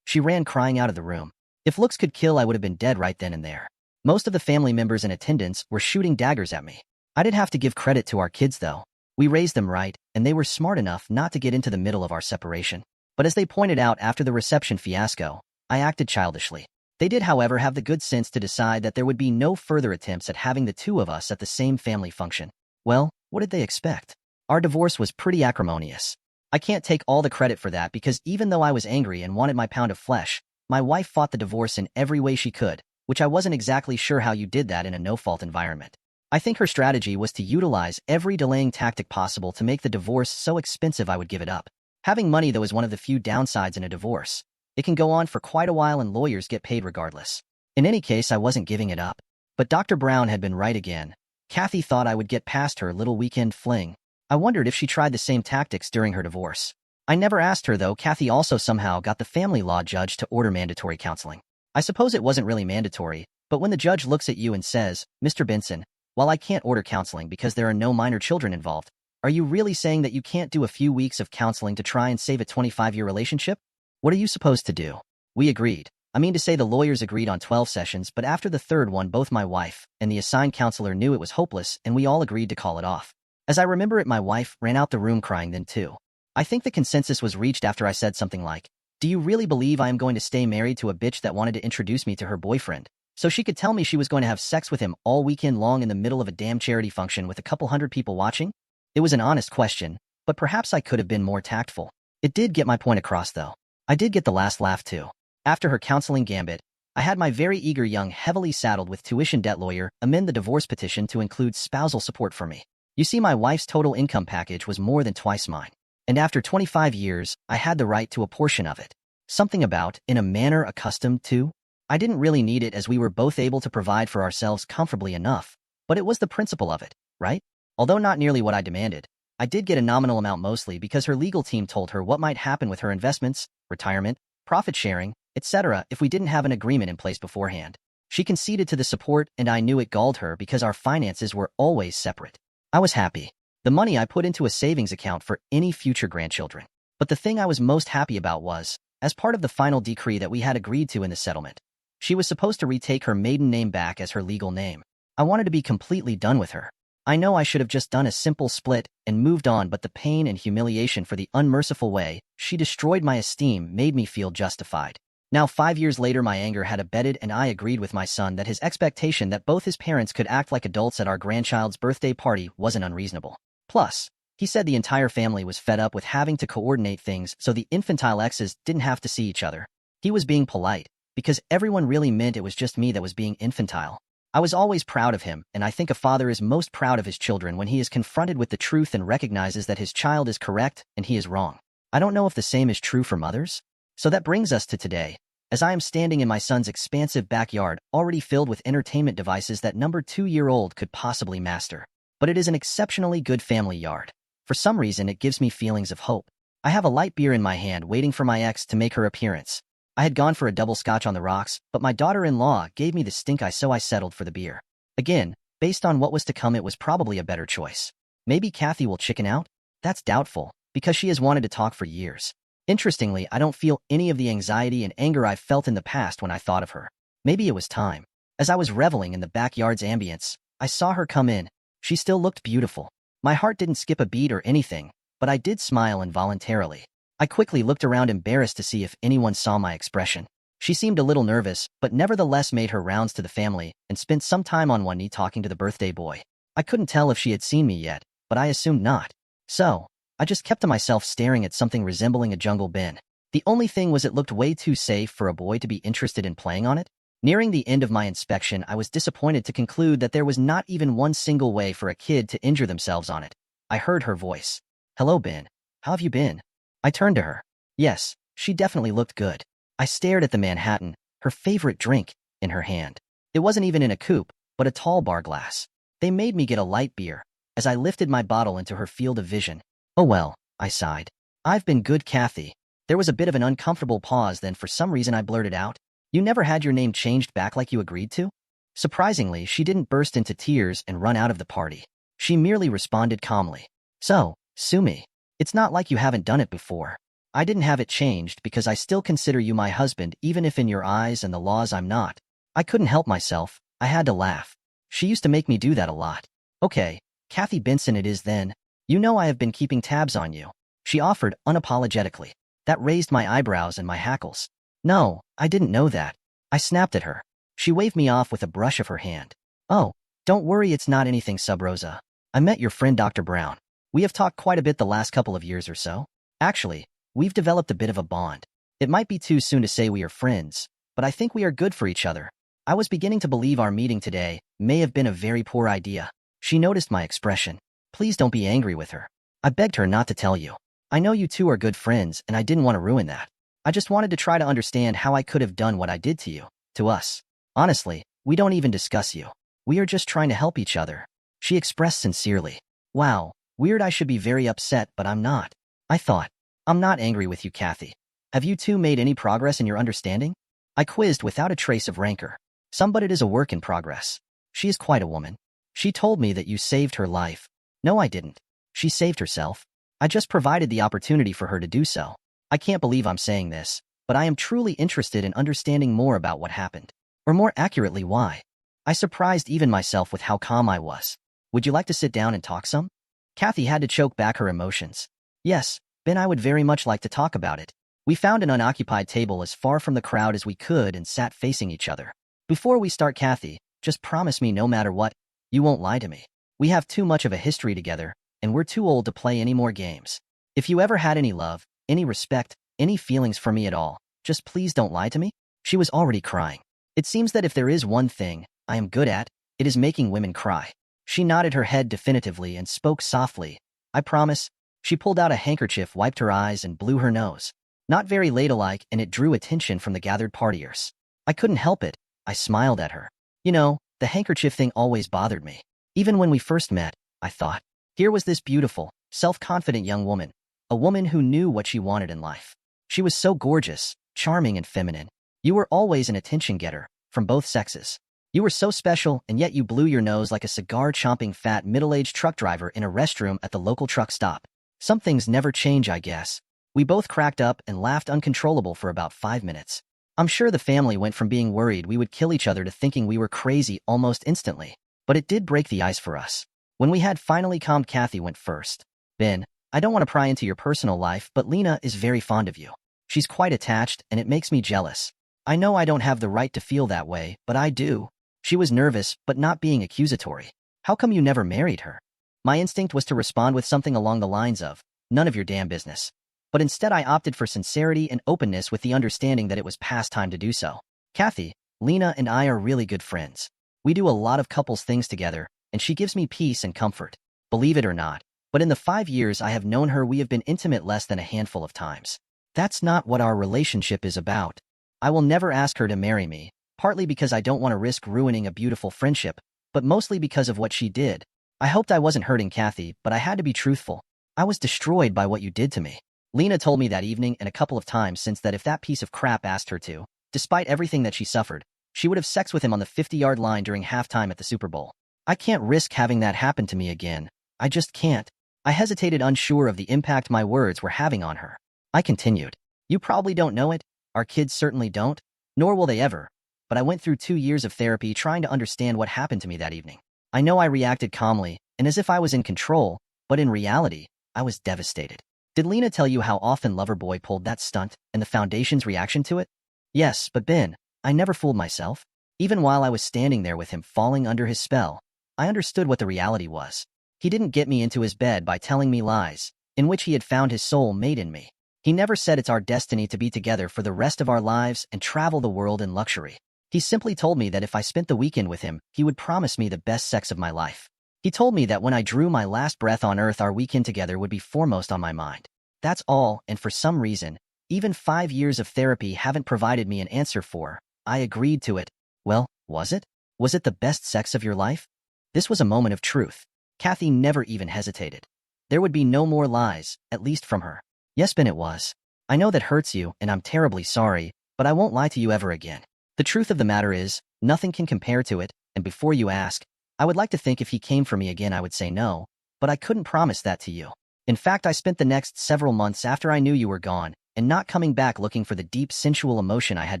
Speaker 2: She ran crying out of the room. If looks could kill, I would have been dead right then and there. Most of the family members in attendance were shooting daggers at me. I did have to give credit to our kids, though. We raised them right, and they were smart enough not to get into the middle of our separation. But as they pointed out after the reception fiasco, I acted childishly. They did, however, have the good sense to decide that there would be no further attempts at having the two of us at the same family function. Well, what did they expect? Our divorce was pretty acrimonious. I can't take all the credit for that because even though I was angry and wanted my pound of flesh, my wife fought the divorce in every way she could, which I wasn't exactly sure how you did that in a no-fault environment. I think her strategy was to utilize every delaying tactic possible to make the divorce so expensive I would give it up. Having money, though, is one of the few downsides in a divorce. It can go on for quite a while and lawyers get paid regardless. In any case, I wasn't giving it up. But Dr. Brown had been right again. Kathy thought I would get past her little weekend fling. I wondered if she tried the same tactics during her divorce. I never asked her, though. Kathy also somehow got the family law judge to order mandatory counseling. I suppose it wasn't really mandatory, but when the judge looks at you and says, Mr. Benson, while I can't order counseling because there are no minor children involved, are you really saying that you can't do a few weeks of counseling to try and save a 25-year relationship? What are you supposed to do? We agreed. I mean to say the lawyers agreed on 12 sessions, but after the third one, both my wife and the assigned counselor knew it was hopeless, and we all agreed to call it off. As I remember it, my wife ran out the room crying then too. I think the consensus was reached after I said something like, do you really believe I am going to stay married to a bitch that wanted to introduce me to her boyfriend so she could tell me she was going to have sex with him all weekend long in the middle of a damn charity function with a couple hundred people watching? It was an honest question, but perhaps I could have been more tactful. It did get my point across, though. I did get the last laugh, too. After her counseling gambit, I had my very eager young, heavily saddled with tuition debt lawyer amend the divorce petition to include spousal support for me. You see, my wife's total income package was more than twice mine, and after 25 years, I had the right to a portion of it. Something about, in a manner accustomed to. I didn't really need it as we were both able to provide for ourselves comfortably enough, but it was the principle of it, right? Although not nearly what I demanded, I did get a nominal amount mostly because her legal team told her what might happen with her investments, retirement, profit sharing, etc. if we didn't have an agreement in place beforehand. She conceded to the support, and I knew it galled her because our finances were always separate. I was happy. The money I put into a savings account for any future grandchildren. But the thing I was most happy about was, as part of the final decree that we had agreed to in the settlement, she was supposed to retake her maiden name back as her legal name. I wanted to be completely done with her. I know I should have just done a simple split and moved on, but the pain and humiliation for the unmerciful way she destroyed my esteem made me feel justified. Now, 5 years later, my anger had abated, and I agreed with my son that his expectation that both his parents could act like adults at our grandchild's birthday party wasn't unreasonable. Plus, he said the entire family was fed up with having to coordinate things so the infantile exes didn't have to see each other. He was being polite, because everyone really meant it was just me that was being infantile. I was always proud of him, and I think a father is most proud of his children when he is confronted with the truth and recognizes that his child is correct and he is wrong. I don't know if the same is true for mothers. So that brings us to today, as I am standing in my son's expansive backyard, already filled with entertainment devices that number 2-year-old could possibly master. But it is an exceptionally good family yard. For some reason, it gives me feelings of hope. I have a light beer in my hand waiting for my ex to make her appearance. I had gone for a double scotch on the rocks, but my daughter-in-law gave me the stink eye, so I settled for the beer. Again, based on what was to come, it was probably a better choice. Maybe Kathy will chicken out? That's doubtful, because she has wanted to talk for years. Interestingly, I don't feel any of the anxiety and anger I've felt in the past when I thought of her. Maybe it was time. As I was reveling in the backyard's ambience, I saw her come in. She still looked beautiful. My heart didn't skip a beat or anything, but I did smile involuntarily. I quickly looked around, embarrassed to see if anyone saw my expression. She seemed a little nervous, but nevertheless made her rounds to the family and spent some time on one knee talking to the birthday boy. I couldn't tell if she had seen me yet, but I assumed not. So, I just kept to myself, staring at something resembling a jungle bin. The only thing was, it looked way too safe for a boy to be interested in playing on it. Nearing the end of my inspection, I was disappointed to conclude that there was not even one single way for a kid to injure themselves on it. I heard her voice. "Hello, Ben. How have you been?" I turned to her. Yes, she definitely looked good. I stared at the Manhattan, her favorite drink, in her hand. It wasn't even in a coupe, but a tall bar glass. They made me get a light beer, as I lifted my bottle into her field of vision. "Oh well," I sighed. "I've been good, Kathy." There was a bit of an uncomfortable pause, then for some reason I blurted out, "You never had your name changed back like you agreed to?" Surprisingly, she didn't burst into tears and run out of the party. She merely responded calmly. "So, sue me. It's not like you haven't done it before. I didn't have it changed because I still consider you my husband, even if in your eyes and the laws I'm not." I couldn't help myself. I had to laugh. She used to make me do that a lot. "Okay, Kathy Benson it is then. You know I have been keeping tabs on you," she offered unapologetically. That raised my eyebrows and my hackles. "No, I didn't know that." I snapped at her. She waved me off with a brush of her hand. "Oh, don't worry, it's not anything, Sub Rosa. I met your friend Dr. Brown. We have talked quite a bit the last couple of years or so. Actually, we've developed a bit of a bond. It might be too soon to say we are friends, but I think we are good for each other." I was beginning to believe our meeting today may have been a very poor idea. She noticed my expression. "Please don't be angry with her." I begged her not to tell you. "I know you two are good friends, and I didn't want to ruin that. I just wanted to try to understand how I could have done what I did to you, to us. Honestly, we don't even discuss you. We are just trying to help each other," she expressed sincerely. Wow, weird. I should be very upset, but I'm not. I thought. "I'm not angry with you, Kathy. Have you two made any progress in your understanding?" I quizzed without a trace of rancor. "Some, but it is a work in progress. She is quite a woman. She told me that you saved her life." "No, I didn't. She saved herself. I just provided the opportunity for her to do so." I can't believe I'm saying this, but I am truly interested in understanding more about what happened. Or more accurately, why. I surprised even myself with how calm I was. "Would you like to sit down and talk some?" Kathy had to choke back her emotions. "Yes, Ben, I would very much like to talk about it." We found an unoccupied table as far from the crowd as we could and sat facing each other. "Before we start, Kathy, just promise me no matter what, you won't lie to me. We have too much of a history together, and we're too old to play any more games. If you ever had any love, any respect, any feelings for me at all, just please don't lie to me." She was already crying. It seems that if there is one thing I am good at, it is making women cry. She nodded her head definitively and spoke softly. "I promise." She pulled out a handkerchief, wiped her eyes, and blew her nose. Not very ladylike, and it drew attention from the gathered partiers. I couldn't help it. I smiled at her. You know, the handkerchief thing always bothered me. Even when we first met, I thought. Here was this beautiful, self-confident young woman, a woman who knew what she wanted in life. She was so gorgeous, charming, and feminine. You were always an attention-getter, from both sexes. You were so special, and yet you blew your nose like a cigar-chomping fat middle-aged truck driver in a restroom at the local truck stop. Some things never change, I guess. We both cracked up and laughed uncontrollable for about 5 minutes. I'm sure the family went from being worried we would kill each other to thinking we were crazy almost instantly. But it did break the ice for us. When we had finally calmed, Kathy went first. "Ben, I don't want to pry into your personal life, but Lena is very fond of you. She's quite attached, and it makes me jealous. I know I don't have the right to feel that way, but I do." She was nervous, but not being accusatory. "How come you never married her?" My instinct was to respond with something along the lines of, "None of your damn business." But instead I opted for sincerity and openness with the understanding that it was past time to do so. "Kathy, Lena and I are really good friends. We do a lot of couples things together, and she gives me peace and comfort. Believe it or not, but in the 5 years I have known her, we have been intimate less than a handful of times. That's not what our relationship is about. I will never ask her to marry me, partly because I don't want to risk ruining a beautiful friendship, but mostly because of what she did. I hoped I wasn't hurting Kathy, but I had to be truthful. I was destroyed by what you did to me." Lena told me that evening and a couple of times since that if that piece of crap asked her to, despite everything that she suffered, she would have sex with him on the 50-yard line during halftime at the Super Bowl. I can't risk having that happen to me again. I just can't. I hesitated, unsure of the impact my words were having on her. I continued. "You probably don't know it. Our kids certainly don't, nor will they ever. But I went through 2 years of therapy trying to understand what happened to me that evening. I know I reacted calmly and as if I was in control, but in reality, I was devastated." "Did Lena tell you how often Loverboy pulled that stunt and the Foundation's reaction to it?" "Yes, but Ben, I never fooled myself. Even while I was standing there with him falling under his spell, I understood what the reality was. He didn't get me into his bed by telling me lies, in which he had found his soul mate in me. He never said it's our destiny to be together for the rest of our lives and travel the world in luxury. He simply told me that if I spent the weekend with him, he would promise me the best sex of my life. He told me that when I drew my last breath on earth, our weekend together would be foremost on my mind. That's all, and for some reason, even 5 years of therapy haven't provided me an answer for. I agreed to it. Well, was it? Was it the best sex of your life?" This was a moment of truth. Kathy never even hesitated. There would be no more lies, at least from her. "Yes, Ben, it was. I know that hurts you, and I'm terribly sorry, but I won't lie to you ever again. The truth of the matter is, nothing can compare to it, and before you ask, I would like to think if he came for me again I would say no, but I couldn't promise that to you. In fact, I spent the next several months after I knew you were gone, and not coming back looking for the deep sensual emotion I had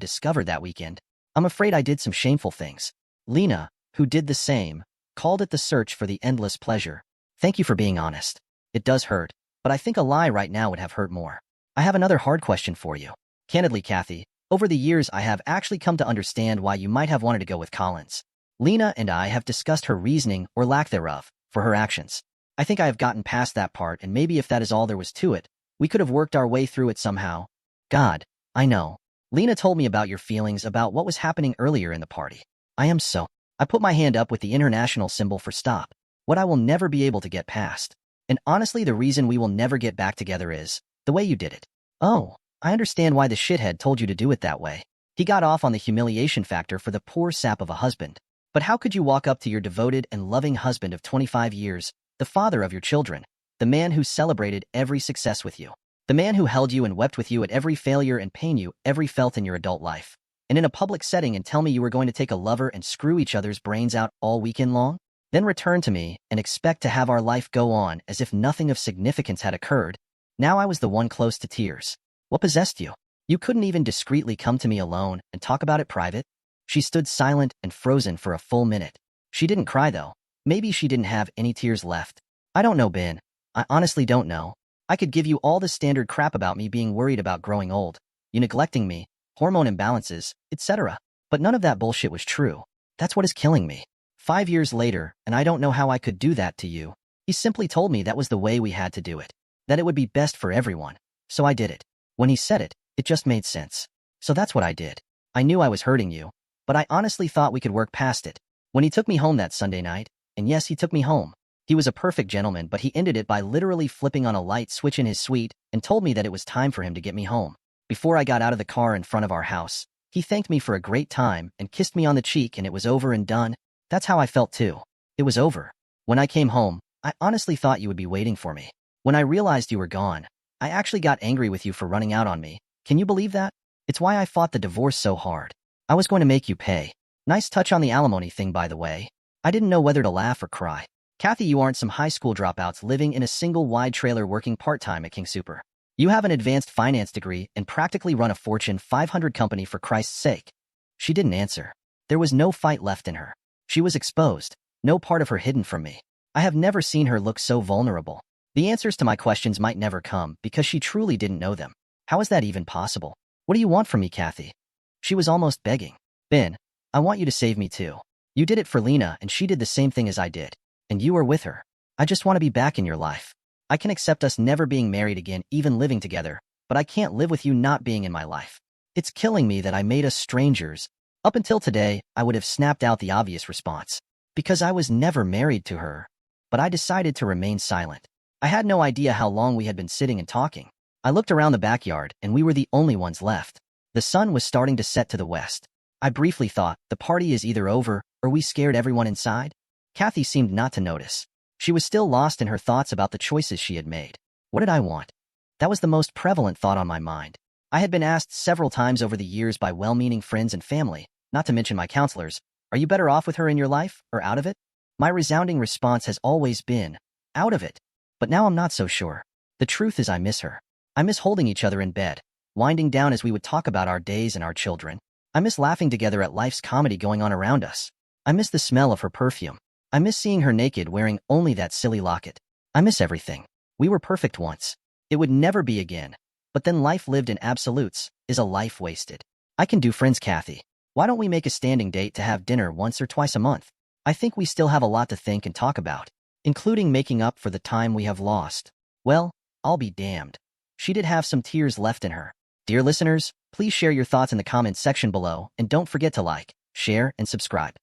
Speaker 2: discovered that weekend. I'm afraid I did some shameful things. Lena, who did the same, called it the search for the endless pleasure. Thank you for being honest. It does hurt, but I think a lie right now would have hurt more. I have another hard question for you. Candidly, Kathy, over the years I have actually come to understand why you might have wanted to go with Collins. Lena and I have discussed her reasoning, or lack thereof, for her actions. I think I have gotten past that part, and maybe if that is all there was to it, we could have worked our way through it somehow. God, I know. Lena told me about your feelings about what was happening earlier in the party. I am so. I put my hand up with the international symbol for stop. What I will never be able to get past. And honestly, the reason we will never get back together is the way you did it. Oh, I understand why the shithead told you to do it that way. He got off on the humiliation factor for the poor sap of a husband. But how could you walk up to your devoted and loving husband of 25 years, the father of your children, the man who celebrated every success with you, the man who held you and wept with you at every failure and pain you ever felt in your adult life, and in a public setting and tell me you were going to take a lover and screw each other's brains out all weekend long? Then return to me and expect to have our life go on as if nothing of significance had occurred? Now I was the one close to tears. What possessed you? You couldn't even discreetly come to me alone and talk about it private? She stood silent and frozen for a full minute. She didn't cry, though. Maybe she didn't have any tears left. I don't know, Ben. I honestly don't know. I could give you all the standard crap about me being worried about growing old, you neglecting me, hormone imbalances, etc. But none of that bullshit was true. That's what is killing me. 5 years later, and I don't know how I could do that to you. He simply told me that was the way we had to do it, that it would be best for everyone. So I did it. When he said it, it just made sense. So that's what I did. I knew I was hurting you, but I honestly thought we could work past it. When he took me home that Sunday night, and yes, he took me home. He was a perfect gentleman, but he ended it by literally flipping on a light switch in his suite and told me that it was time for him to get me home. Before I got out of the car in front of our house, he thanked me for a great time and kissed me on the cheek, and it was over and done. That's how I felt too. It was over. When I came home, I honestly thought you would be waiting for me. When I realized you were gone, I actually got angry with you for running out on me. Can you believe that? It's why I fought the divorce so hard. I was going to make you pay. Nice touch on the alimony thing, by the way. I didn't know whether to laugh or cry. Kathy, you aren't some high school dropouts living in a single wide trailer working part-time at King Super. You have an advanced finance degree and practically run a Fortune 500 company, for Christ's sake. She didn't answer. There was no fight left in her. She was exposed, no part of her hidden from me. I have never seen her look so vulnerable. The answers to my questions might never come because she truly didn't know them. How is that even possible? What do you want from me, Kathy? She was almost begging. Ben, I want you to save me too. You did it for Lena, and she did the same thing as I did. And you were with her. I just want to be back in your life. I can accept us never being married again, even living together, but I can't live with you not being in my life. It's killing me that I made us strangers. Up until today, I would have snapped out the obvious response, because I was never married to her. But I decided to remain silent. I had no idea how long we had been sitting and talking. I looked around the backyard, and we were the only ones left. The sun was starting to set to the west. I briefly thought, the party is either over, or we scared everyone inside. Kathy seemed not to notice. She was still lost in her thoughts about the choices she had made. What did I want? That was the most prevalent thought on my mind. I had been asked several times over the years by well-meaning friends and family, not to mention my counselors, are you better off with her in your life, or out of it? My resounding response has always been, out of it. But now I'm not so sure. The truth is I miss her. I miss holding each other in bed, winding down as we would talk about our days and our children. I miss laughing together at life's comedy going on around us. I miss the smell of her perfume. I miss seeing her naked wearing only that silly locket. I miss everything. We were perfect once. It would never be again. But then life lived in absolutes is a life wasted. I can do friends, Kathy. Why don't we make a standing date to have dinner once or twice a month? I think we still have a lot to think and talk about, including making up for the time we have lost. Well, I'll be damned. She did have some tears left in her. Dear listeners, please share your thoughts in the comments section below, and don't forget to like, share, and subscribe.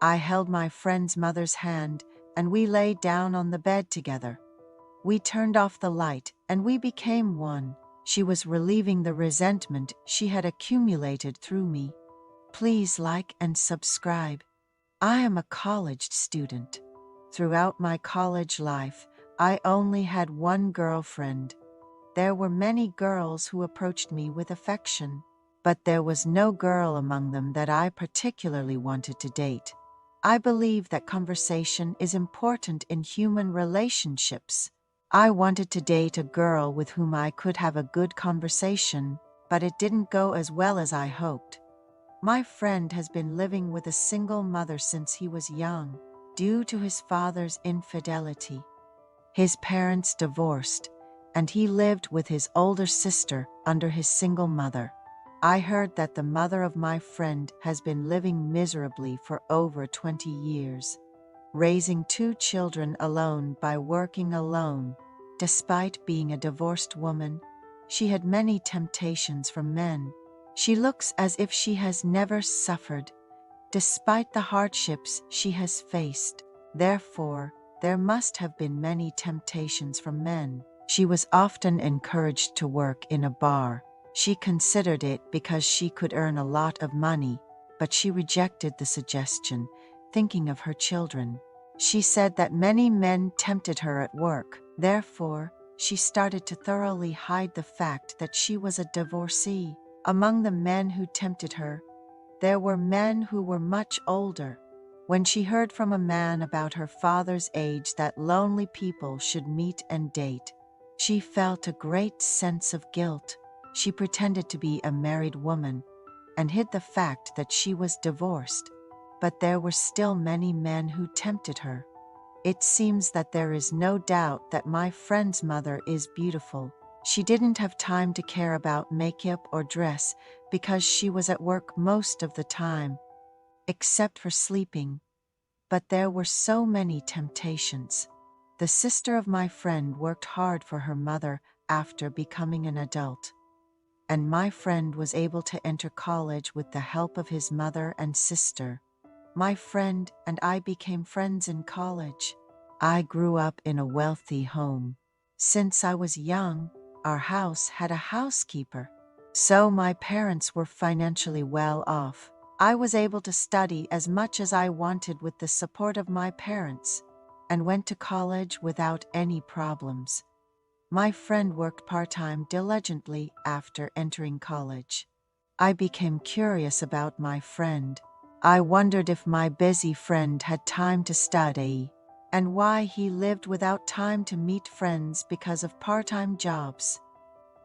Speaker 1: I held my friend's mother's hand, and we lay down on the bed together. We turned off the light, and we became one. She was relieving the resentment she had accumulated through me. Please like and subscribe. I am a college student. Throughout my college life, I only had one girlfriend. There were many girls who approached me with affection, but there was no girl among them that I particularly wanted to date. I believe that conversation is important in human relationships. I wanted to date a girl with whom I could have a good conversation, but it didn't go as well as I hoped. My friend has been living with a single mother since he was young, due to his father's infidelity. His parents divorced, and he lived with his older sister under his single mother. I heard that the mother of my friend has been living miserably for over 20 years, raising 2 children alone by working alone. Despite being a divorced woman, she had many temptations from men. She looks as if she has never suffered, despite the hardships she has faced. Therefore, there must have been many temptations from men. She was often encouraged to work in a bar. She considered it because she could earn a lot of money, but she rejected the suggestion, thinking of her children. She said that many men tempted her at work. Therefore, she started to thoroughly hide the fact that she was a divorcee. Among the men who tempted her, there were men who were much older. When she heard from a man about her father's age that lonely people should meet and date, she felt a great sense of guilt. She pretended to be a married woman and hid the fact that she was divorced, but there were still many men who tempted her. It seems that there is no doubt that my friend's mother is beautiful. She didn't have time to care about makeup or dress because she was at work most of the time, except for sleeping. But there were so many temptations. The sister of my friend worked hard for her mother after becoming an adult, and my friend was able to enter college with the help of his mother and sister. My friend and I became friends in college. I grew up in a wealthy home. Since I was young, our house had a housekeeper, so my parents were financially well off. I was able to study as much as I wanted with the support of my parents, and went to college without any problems. My friend worked part-time diligently after entering college. I became curious about my friend. I wondered if my busy friend had time to study, and why he lived without time to meet friends because of part-time jobs.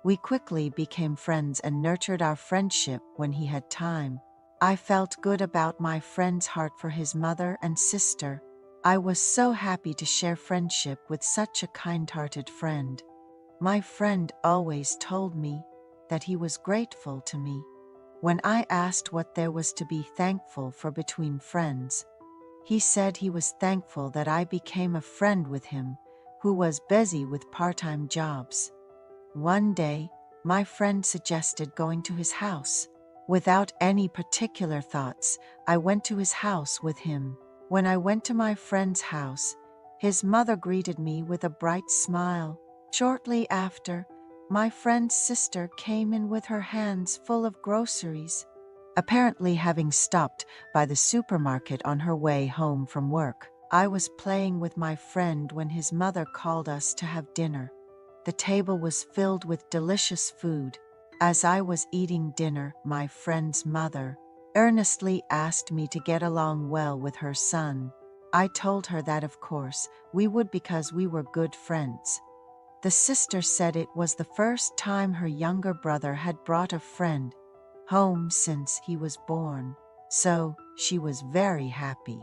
Speaker 1: We quickly became friends and nurtured our friendship when he had time. I felt good about my friend's heart for his mother and sister. I was so happy to share friendship with such a kind-hearted friend. My friend always told me that he was grateful to me. When I asked what there was to be thankful for between friends, he said he was thankful that I became a friend with him, who was busy with part-time jobs. One day, my friend suggested going to his house. Without any particular thoughts, I went to his house with him. When I went to my friend's house, his mother greeted me with a bright smile. Shortly after, my friend's sister came in with her hands full of groceries, apparently having stopped by the supermarket on her way home from work. I was playing with my friend when his mother called us to have dinner. The table was filled with delicious food. As I was eating dinner, my friend's mother earnestly asked me to get along well with her son. I told her that of course we would because we were good friends. The sister said it was the first time her younger brother had brought a friend home since he was born, so she was very happy.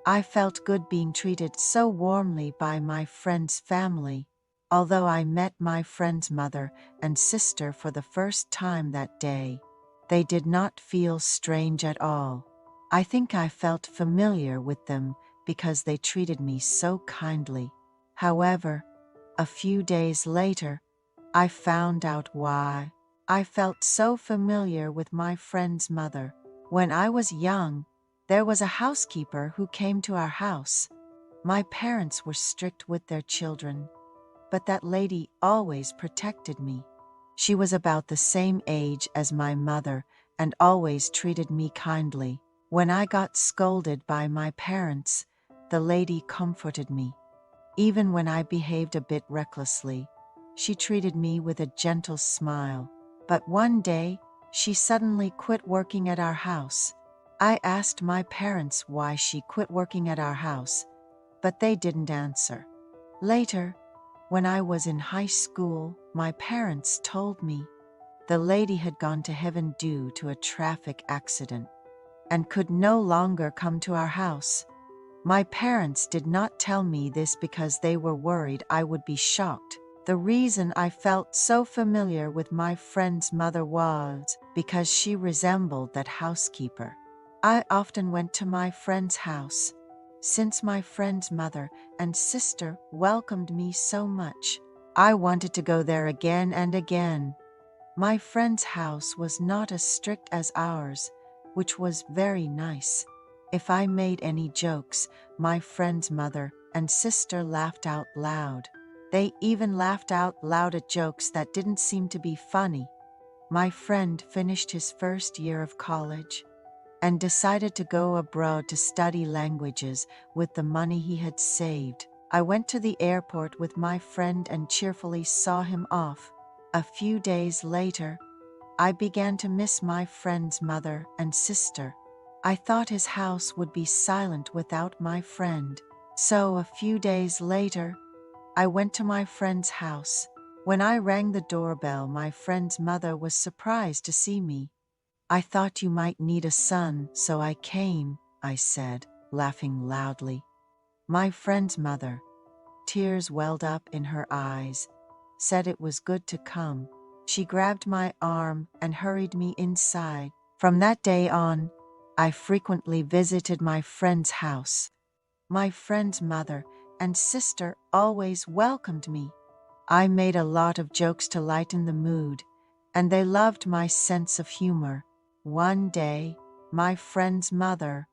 Speaker 1: I felt good being treated so warmly by my friend's family. Although I met my friend's mother and sister for the first time that day, they did not feel strange at all. I think I felt familiar with them because they treated me so kindly. However, a few days later, I found out why. I felt so familiar with my friend's mother. When I was young, There was a housekeeper who came to our house. My parents were strict with their children, but that lady always protected me. She was about the same age as my mother and always treated me kindly. When I got scolded by my parents, the lady comforted me. Even when I behaved a bit recklessly, she treated me with a gentle smile. But one day, she suddenly quit working at our house. I asked my parents why she quit working at our house, but they didn't answer. Later, when I was in high school, my parents told me the lady had gone to heaven due to a traffic accident and could no longer come to our house. My parents did not tell me this because they were worried I would be shocked. The reason I felt so familiar with my friend's mother was because she resembled that housekeeper. I often went to my friend's house. Since my friend's mother and sister welcomed me so much, I wanted to go there again and again. My friend's house was not as strict as ours, which was very nice. If I made any jokes, my friend's mother and sister laughed out loud. They even laughed out loud at jokes that didn't seem to be funny. My friend finished his first year of college and decided to go abroad to study languages with the money he had saved. I went to the airport with my friend and cheerfully saw him off. A few days later, I began to miss my friend's mother and sister. I thought his house would be silent without my friend. So a few days later, I went to my friend's house. When I rang the doorbell, my friend's mother was surprised to see me. "I thought you might need a son, so I came," I said, laughing loudly. My friend's mother, tears welled up in her eyes, said it was good to come. She grabbed my arm and hurried me inside. From that day on, I frequently visited my friend's house. My friend's mother and sister always welcomed me. I made a lot of jokes to lighten the mood, and they loved my sense of humor. One day, my friend's mother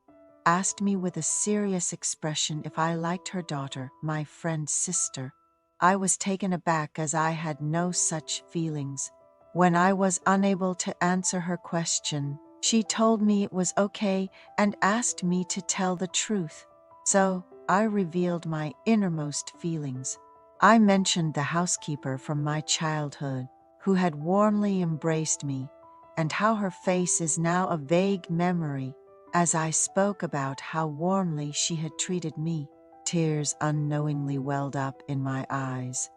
Speaker 1: asked me with a serious expression if I liked her daughter, my friend's sister. I was taken aback as I had no such feelings. When I was unable to answer her question, she told me it was okay and asked me to tell the truth. So, I revealed my innermost feelings. I mentioned the housekeeper from my childhood, who had warmly embraced me, and how her face is now a vague memory. As I spoke about how warmly she had treated me, tears unknowingly welled up in my eyes.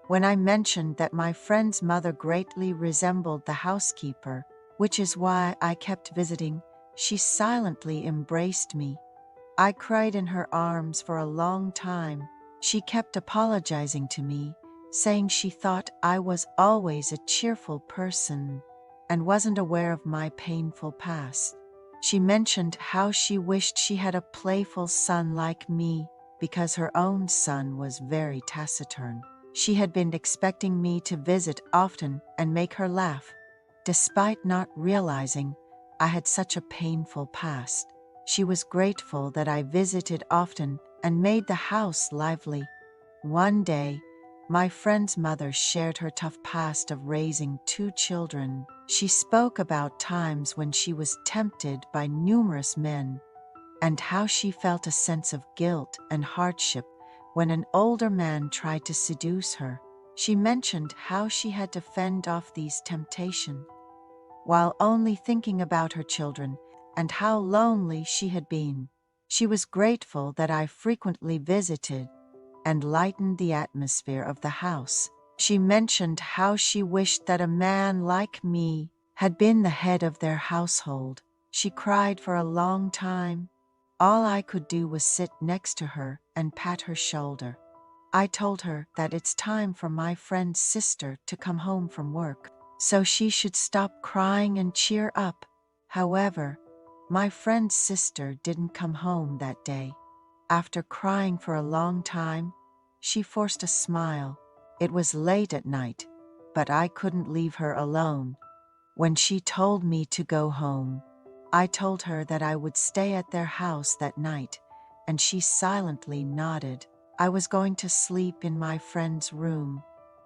Speaker 1: When I mentioned that my friend's mother greatly resembled the housekeeper, which is why I kept visiting, she silently embraced me. I cried in her arms for a long time. She kept apologizing to me, saying she thought I was always a cheerful person and wasn't aware of my painful past. She mentioned how she wished she had a playful son like me because her own son was very taciturn. She had been expecting me to visit often and make her laugh, despite not realizing I had such a painful past. She was grateful that I visited often and made the house lively. One day, my friend's mother shared her tough past of raising 2 children. She spoke about times when she was tempted by numerous men and how she felt a sense of guilt and hardship when an older man tried to seduce her. She mentioned how she had to fend off these temptations while only thinking about her children and how lonely she had been. She was grateful that I frequently visited and lightened the atmosphere of the house. She mentioned how she wished that a man like me had been the head of their household. She cried for a long time. All I could do was sit next to her and pat her shoulder. I told her that it's time for my friend's sister to come home from work, so she should stop crying and cheer up. However, my friend's sister didn't come home that day. After crying for a long time, she forced a smile. It was late at night, but I couldn't leave her alone. When she told me to go home, I told her that I would stay at their house that night, and she silently nodded. I was going to sleep in my friend's room,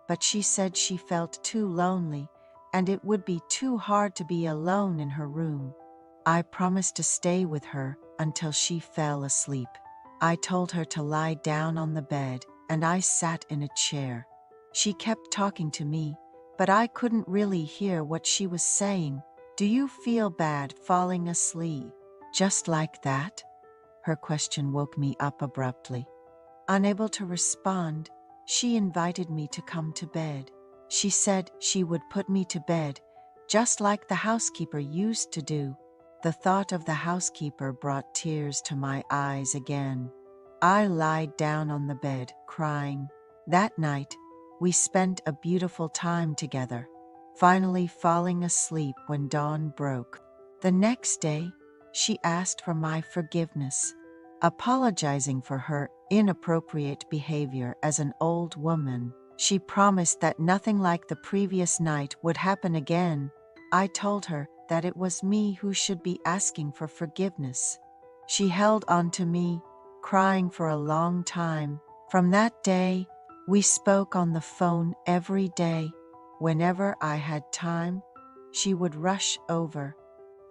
Speaker 1: but she said she felt too lonely and it would be too hard to be alone in her room. I promised to stay with her until she fell asleep. I told her to lie down on the bed, and I sat in a chair. She kept talking to me, but I couldn't really hear what she was saying. "Do you feel bad falling asleep? Just like that?" Her question woke me up abruptly. Unable to respond, she invited me to come to bed. She said she would put me to bed, just like the housekeeper used to do. The thought of the housekeeper brought tears to my eyes again. I lied down on the bed, crying. That night, we spent a beautiful time together, finally falling asleep when dawn broke. The next day, she asked for my forgiveness, apologizing for her inappropriate behavior as an old woman. She promised that nothing like the previous night would happen again. I told her that it was me who should be asking for forgiveness. She held on to me, crying for a long time. From that day, we spoke on the phone every day. Whenever I had time, she would rush over.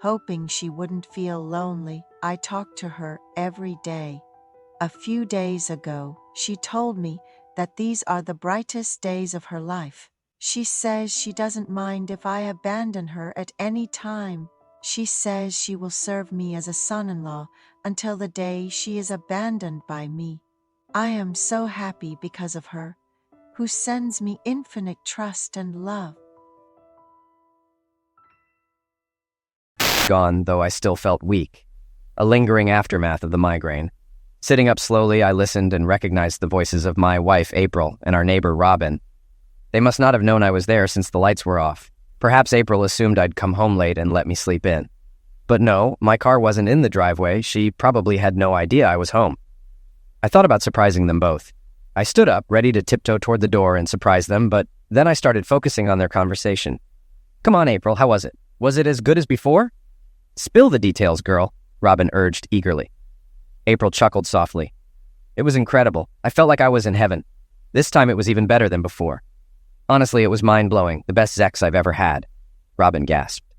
Speaker 1: Hoping she wouldn't feel lonely, I talked to her every day. A few days ago, she told me that these are the brightest days of her life. She says she doesn't mind if I abandon her at any time. She says she will serve me as a son-in-law until the day she is abandoned by me. I am so happy because of her, who sends me infinite trust and love.
Speaker 3: Gone, though I still felt weak. A lingering aftermath of the migraine. Sitting up slowly, I listened and recognized the voices of my wife, April, and our neighbor, Robin. They must not have known I was there since the lights were off. Perhaps April assumed I'd come home late and let me sleep in. But no, my car wasn't in the driveway. She probably had no idea I was home. I thought about surprising them both. I stood up, ready to tiptoe toward the door and surprise them, but then I started focusing on their conversation. "Come on, April, how was it? Was it as good as before?" "Spill the details, girl," Robin urged eagerly. April chuckled softly. "It was incredible. I felt like I was in heaven. This time it was even better than before. Honestly, it was mind-blowing, the best sex I've ever had." Robin gasped.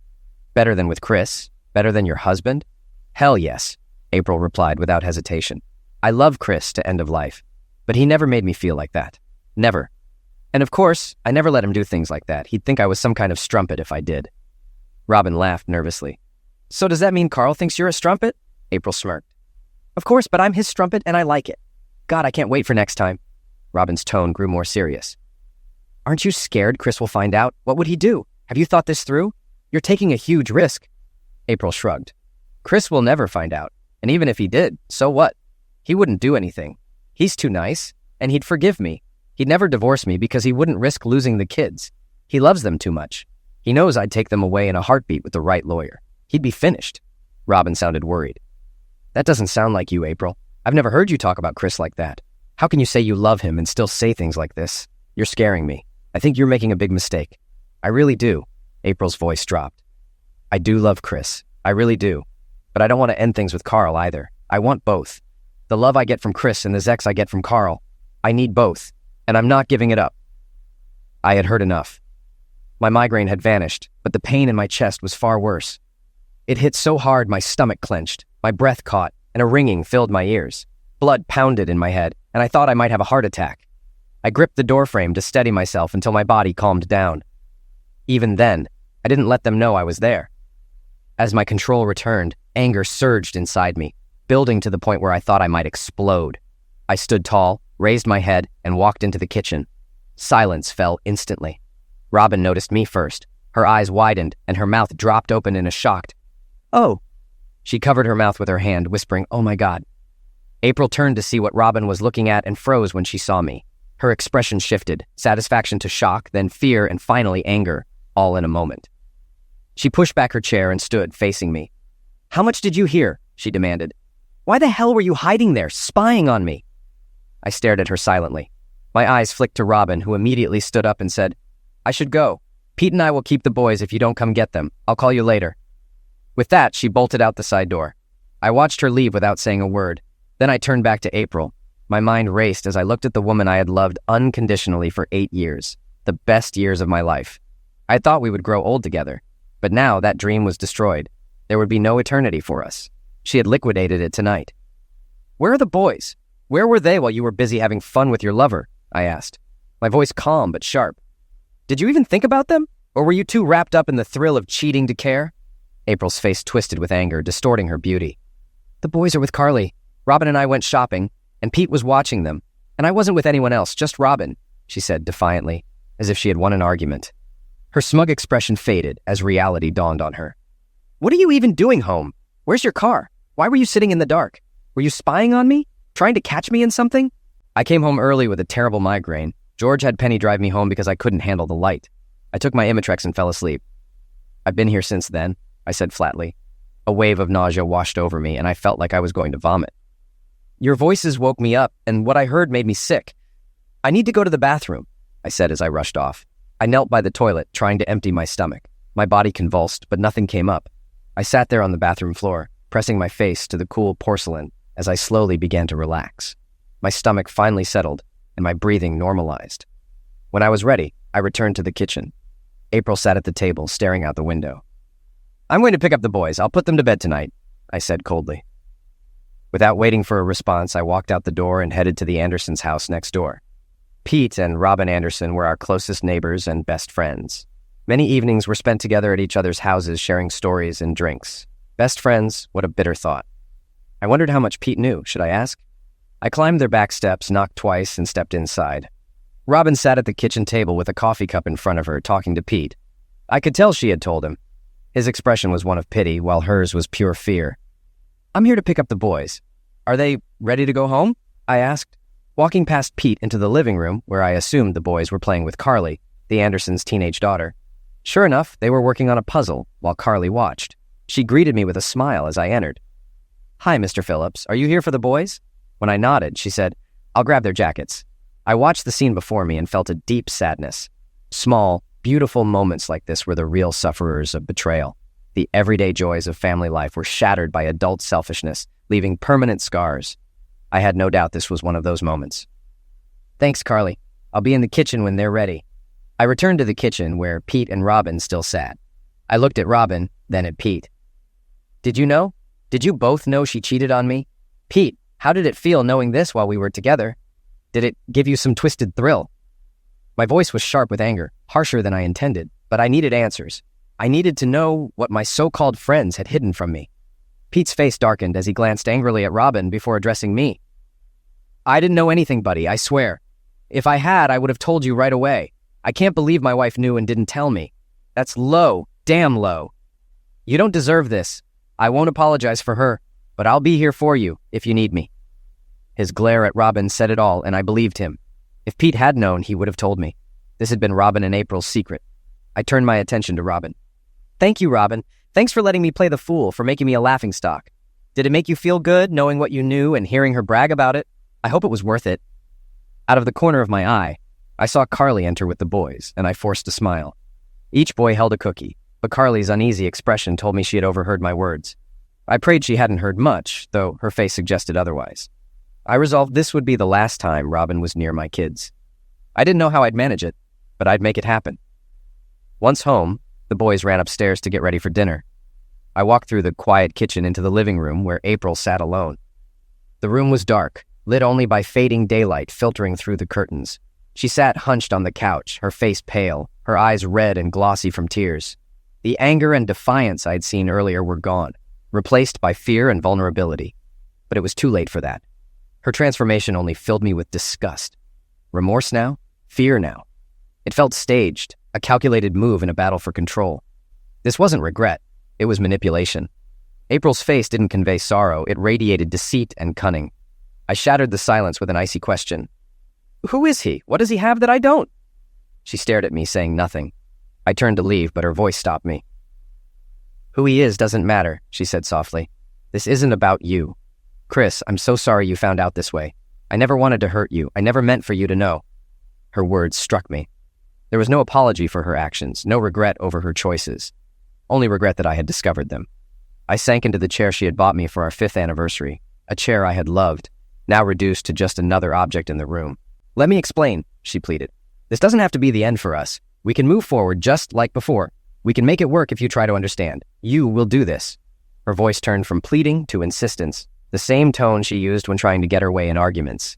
Speaker 3: "Better than with Chris? Better than your husband?" "Hell yes," April replied without hesitation. "I love Chris to end of life, but he never made me feel like that. Never. And of course, I never let him do things like that. He'd think I was some kind of strumpet if I did." Robin laughed nervously. "So does that mean Carl thinks you're a strumpet?" April smirked. "Of course, but I'm his strumpet and I like it. God, I can't wait for next time." Robin's tone grew more serious. "Aren't you scared Chris will find out? What would he do? Have you thought this through? You're taking a huge risk." April shrugged. "Chris will never find out. And even if he did, so what? He wouldn't do anything. He's too nice, and he'd forgive me. He'd never divorce me because he wouldn't risk losing the kids. He loves them too much. He knows I'd take them away in a heartbeat with the right lawyer. He'd be finished." Robin sounded worried. "That doesn't sound like you, April. I've never heard you talk about Chris like that. How can you say you love him and still say things like this? You're scaring me. I think you're making a big mistake." "I really do." April's voice dropped. "I do love Chris. I really do. But I don't want to end things with Carl either. I want both. The love I get from Chris and the sex I get from Carl. I need both, and I'm not giving it up." I had heard enough. My migraine had vanished, but the pain in my chest was far worse. It hit so hard my stomach clenched, my breath caught, and a ringing filled my ears. Blood pounded in my head, and I thought I might have a heart attack. I gripped the doorframe to steady myself until my body calmed down. Even then, I didn't let them know I was there. As my control returned, anger surged inside me, building to the point where I thought I might explode. I stood tall, raised my head, and walked into the kitchen. Silence fell instantly. Robin noticed me first. Her eyes widened, and her mouth dropped open in a shocked, "Oh." She covered her mouth with her hand, whispering, "Oh my God." April turned to see what Robin was looking at and froze when she saw me. Her expression shifted, satisfaction to shock, then fear, and finally anger, all in a moment. She pushed back her chair and stood, facing me. "How much did you hear?" she demanded. "Why the hell were you hiding there, spying on me?" I stared at her silently. My eyes flicked to Robin, who immediately stood up and said, "I should go. Pete and I will keep the boys if you don't come get them. I'll call you later." With that, she bolted out the side door. I watched her leave without saying a word. Then I turned back to April. My mind raced as I looked at the woman I had loved unconditionally for 8 years, the best years of my life. I thought we would grow old together, but now that dream was destroyed. There would be no eternity for us. She had liquidated it tonight. "Where are the boys? Where were they while you were busy having fun with your lover?" I asked, my voice calm but sharp. "Did you even think about them? Or were you too wrapped up in the thrill of cheating to care?" April's face twisted with anger, distorting her beauty. "The boys are with Carly. Robin and I went shopping, and Pete was watching them. And I wasn't with anyone else, just Robin," she said defiantly, as if she had won an argument. Her smug expression faded as reality dawned on her. "What are you even doing home? Where's your car? Why were you sitting in the dark? Were you spying on me? Trying to catch me in something?" "I came home early with a terrible migraine. George had Penny drive me home because I couldn't handle the light. I took my Imitrex and fell asleep. I've been here since then," I said flatly. A wave of nausea washed over me, and I felt like I was going to vomit. "Your voices woke me up, and what I heard made me sick. I need to go to the bathroom," I said as I rushed off. I knelt by the toilet, trying to empty my stomach. My body convulsed, but nothing came up. I sat there on the bathroom floor, pressing my face to the cool porcelain as I slowly began to relax. My stomach finally settled, and my breathing normalized. When I was ready, I returned to the kitchen. April sat at the table, staring out the window. "I'm going to pick up the boys. I'll put them to bed tonight," I said coldly. Without waiting for a response, I walked out the door and headed to the Andersons' house next door. Pete and Robin Anderson were our closest neighbors and best friends. Many evenings were spent together at each other's houses, sharing stories and drinks. Best friends, what a bitter thought. I wondered how much Pete knew, should I ask? I climbed their back steps, knocked twice, and stepped inside. Robin sat at the kitchen table with a coffee cup in front of her, talking to Pete. I could tell she had told him. His expression was one of pity, while hers was pure fear. "I'm here to pick up the boys. Are they ready to go home?" I asked, walking past Pete into the living room, where I assumed the boys were playing with Carly, the Andersons' teenage daughter. Sure enough, they were working on a puzzle, while Carly watched. She greeted me with a smile as I entered. "Hi, Mr. Phillips. Are you here for the boys?" When I nodded, she said, "I'll grab their jackets." I watched the scene before me and felt a deep sadness. Small, beautiful moments like this were the real sufferers of betrayal. The everyday joys of family life were shattered by adult selfishness, leaving permanent scars. I had no doubt this was one of those moments. "Thanks, Carly. I'll be in the kitchen when they're ready." I returned to the kitchen where Pete and Robin still sat. I looked at Robin, then at Pete. "Did you know? Did you both know she cheated on me? Pete, how did it feel knowing this while we were together? Did it give you some twisted thrill?" My voice was sharp with anger, harsher than I intended, but I needed answers. I needed to know what my so-called friends had hidden from me. Pete's face darkened as he glanced angrily at Robin before addressing me. "I didn't know anything, buddy, I swear. If I had, I would have told you right away. I can't believe my wife knew and didn't tell me. That's low, damn low. You don't deserve this. I won't apologize for her, but I'll be here for you if you need me." His glare at Robin said it all, and I believed him. If Pete had known, he would have told me. This had been Robin and April's secret. I turned my attention to Robin. "Thank you, Robin. Thanks for letting me play the fool, for making me a laughingstock. Did it make you feel good, knowing what you knew and hearing her brag about it? I hope it was worth it." Out of the corner of my eye, I saw Carly enter with the boys, and I forced a smile. Each boy held a cookie, but Carly's uneasy expression told me she had overheard my words. I prayed she hadn't heard much, though her face suggested otherwise. I resolved this would be the last time Robin was near my kids. I didn't know how I'd manage it, but I'd make it happen. Once home, the boys ran upstairs to get ready for dinner. I walked through the quiet kitchen into the living room where April sat alone. The room was dark, lit only by fading daylight filtering through the curtains. She sat hunched on the couch, her face pale, her eyes red and glossy from tears. The anger and defiance I'd seen earlier were gone, replaced by fear and vulnerability. But it was too late for that. Her transformation only filled me with disgust. Remorse now? Fear now. It felt staged, a calculated move in a battle for control. This wasn't regret, it was manipulation. April's face didn't convey sorrow, it radiated deceit and cunning. I shattered the silence with an icy question. "Who is he? What does he have that I don't?" She stared at me, saying nothing. I turned to leave, but her voice stopped me. "Who he is doesn't matter," she said softly. "This isn't about you. Chris, I'm so sorry you found out this way. I never wanted to hurt you. I never meant for you to know." Her words struck me. There was no apology for her actions, no regret over her choices. Only regret that I had discovered them. I sank into the chair she had bought me for our 5th anniversary, a chair I had loved, now reduced to just another object in the room. "Let me explain," she pleaded. "This doesn't have to be the end for us. We can move forward just like before. We can make it work if you try to understand. You will do this." Her voice turned from pleading to insistence, the same tone she used when trying to get her way in arguments.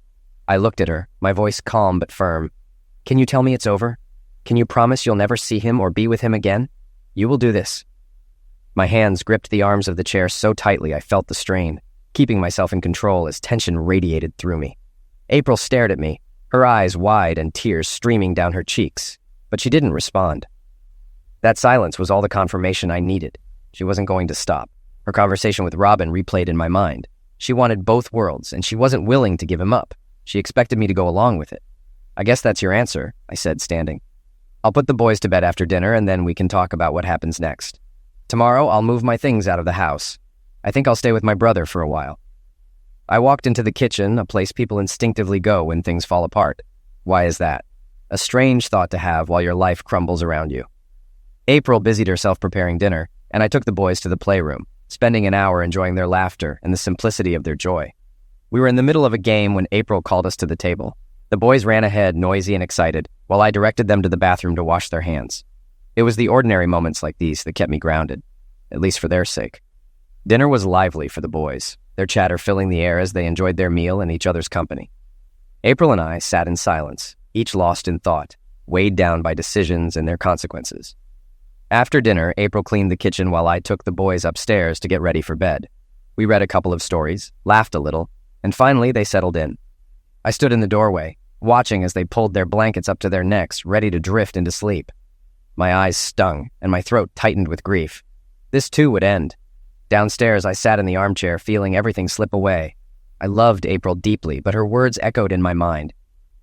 Speaker 3: I looked at her, my voice calm but firm. "Can you tell me it's over? Can you promise you'll never see him or be with him again? You will do this." My hands gripped the arms of the chair so tightly I felt the strain, keeping myself in control as tension radiated through me. April stared at me, her eyes wide and tears streaming down her cheeks, but she didn't respond. That silence was all the confirmation I needed. She wasn't going to stop. Her conversation with Robin replayed in my mind. She wanted both worlds, and she wasn't willing to give him up. She expected me to go along with it. "I guess that's your answer," I said, standing. "I'll put the boys to bed after dinner, and then we can talk about what happens next. Tomorrow, I'll move my things out of the house. I think I'll stay with my brother for a while." I walked into the kitchen, a place people instinctively go when things fall apart. Why is that? A strange thought to have while your life crumbles around you. April busied herself preparing dinner, and I took the boys to the playroom, spending an hour enjoying their laughter and the simplicity of their joy. We were in the middle of a game when April called us to the table. The boys ran ahead, noisy and excited, while I directed them to the bathroom to wash their hands. It was the ordinary moments like these that kept me grounded, at least for their sake. Dinner was lively for the boys, their chatter filling the air as they enjoyed their meal and each other's company. April and I sat in silence, each lost in thought, weighed down by decisions and their consequences. After dinner, April cleaned the kitchen while I took the boys upstairs to get ready for bed. We read a couple of stories, laughed a little, and finally they settled in. I stood in the doorway, watching as they pulled their blankets up to their necks, ready to drift into sleep. My eyes stung, and my throat tightened with grief. This too would end. Downstairs, I sat in the armchair, feeling everything slip away. I loved April deeply, but her words echoed in my mind.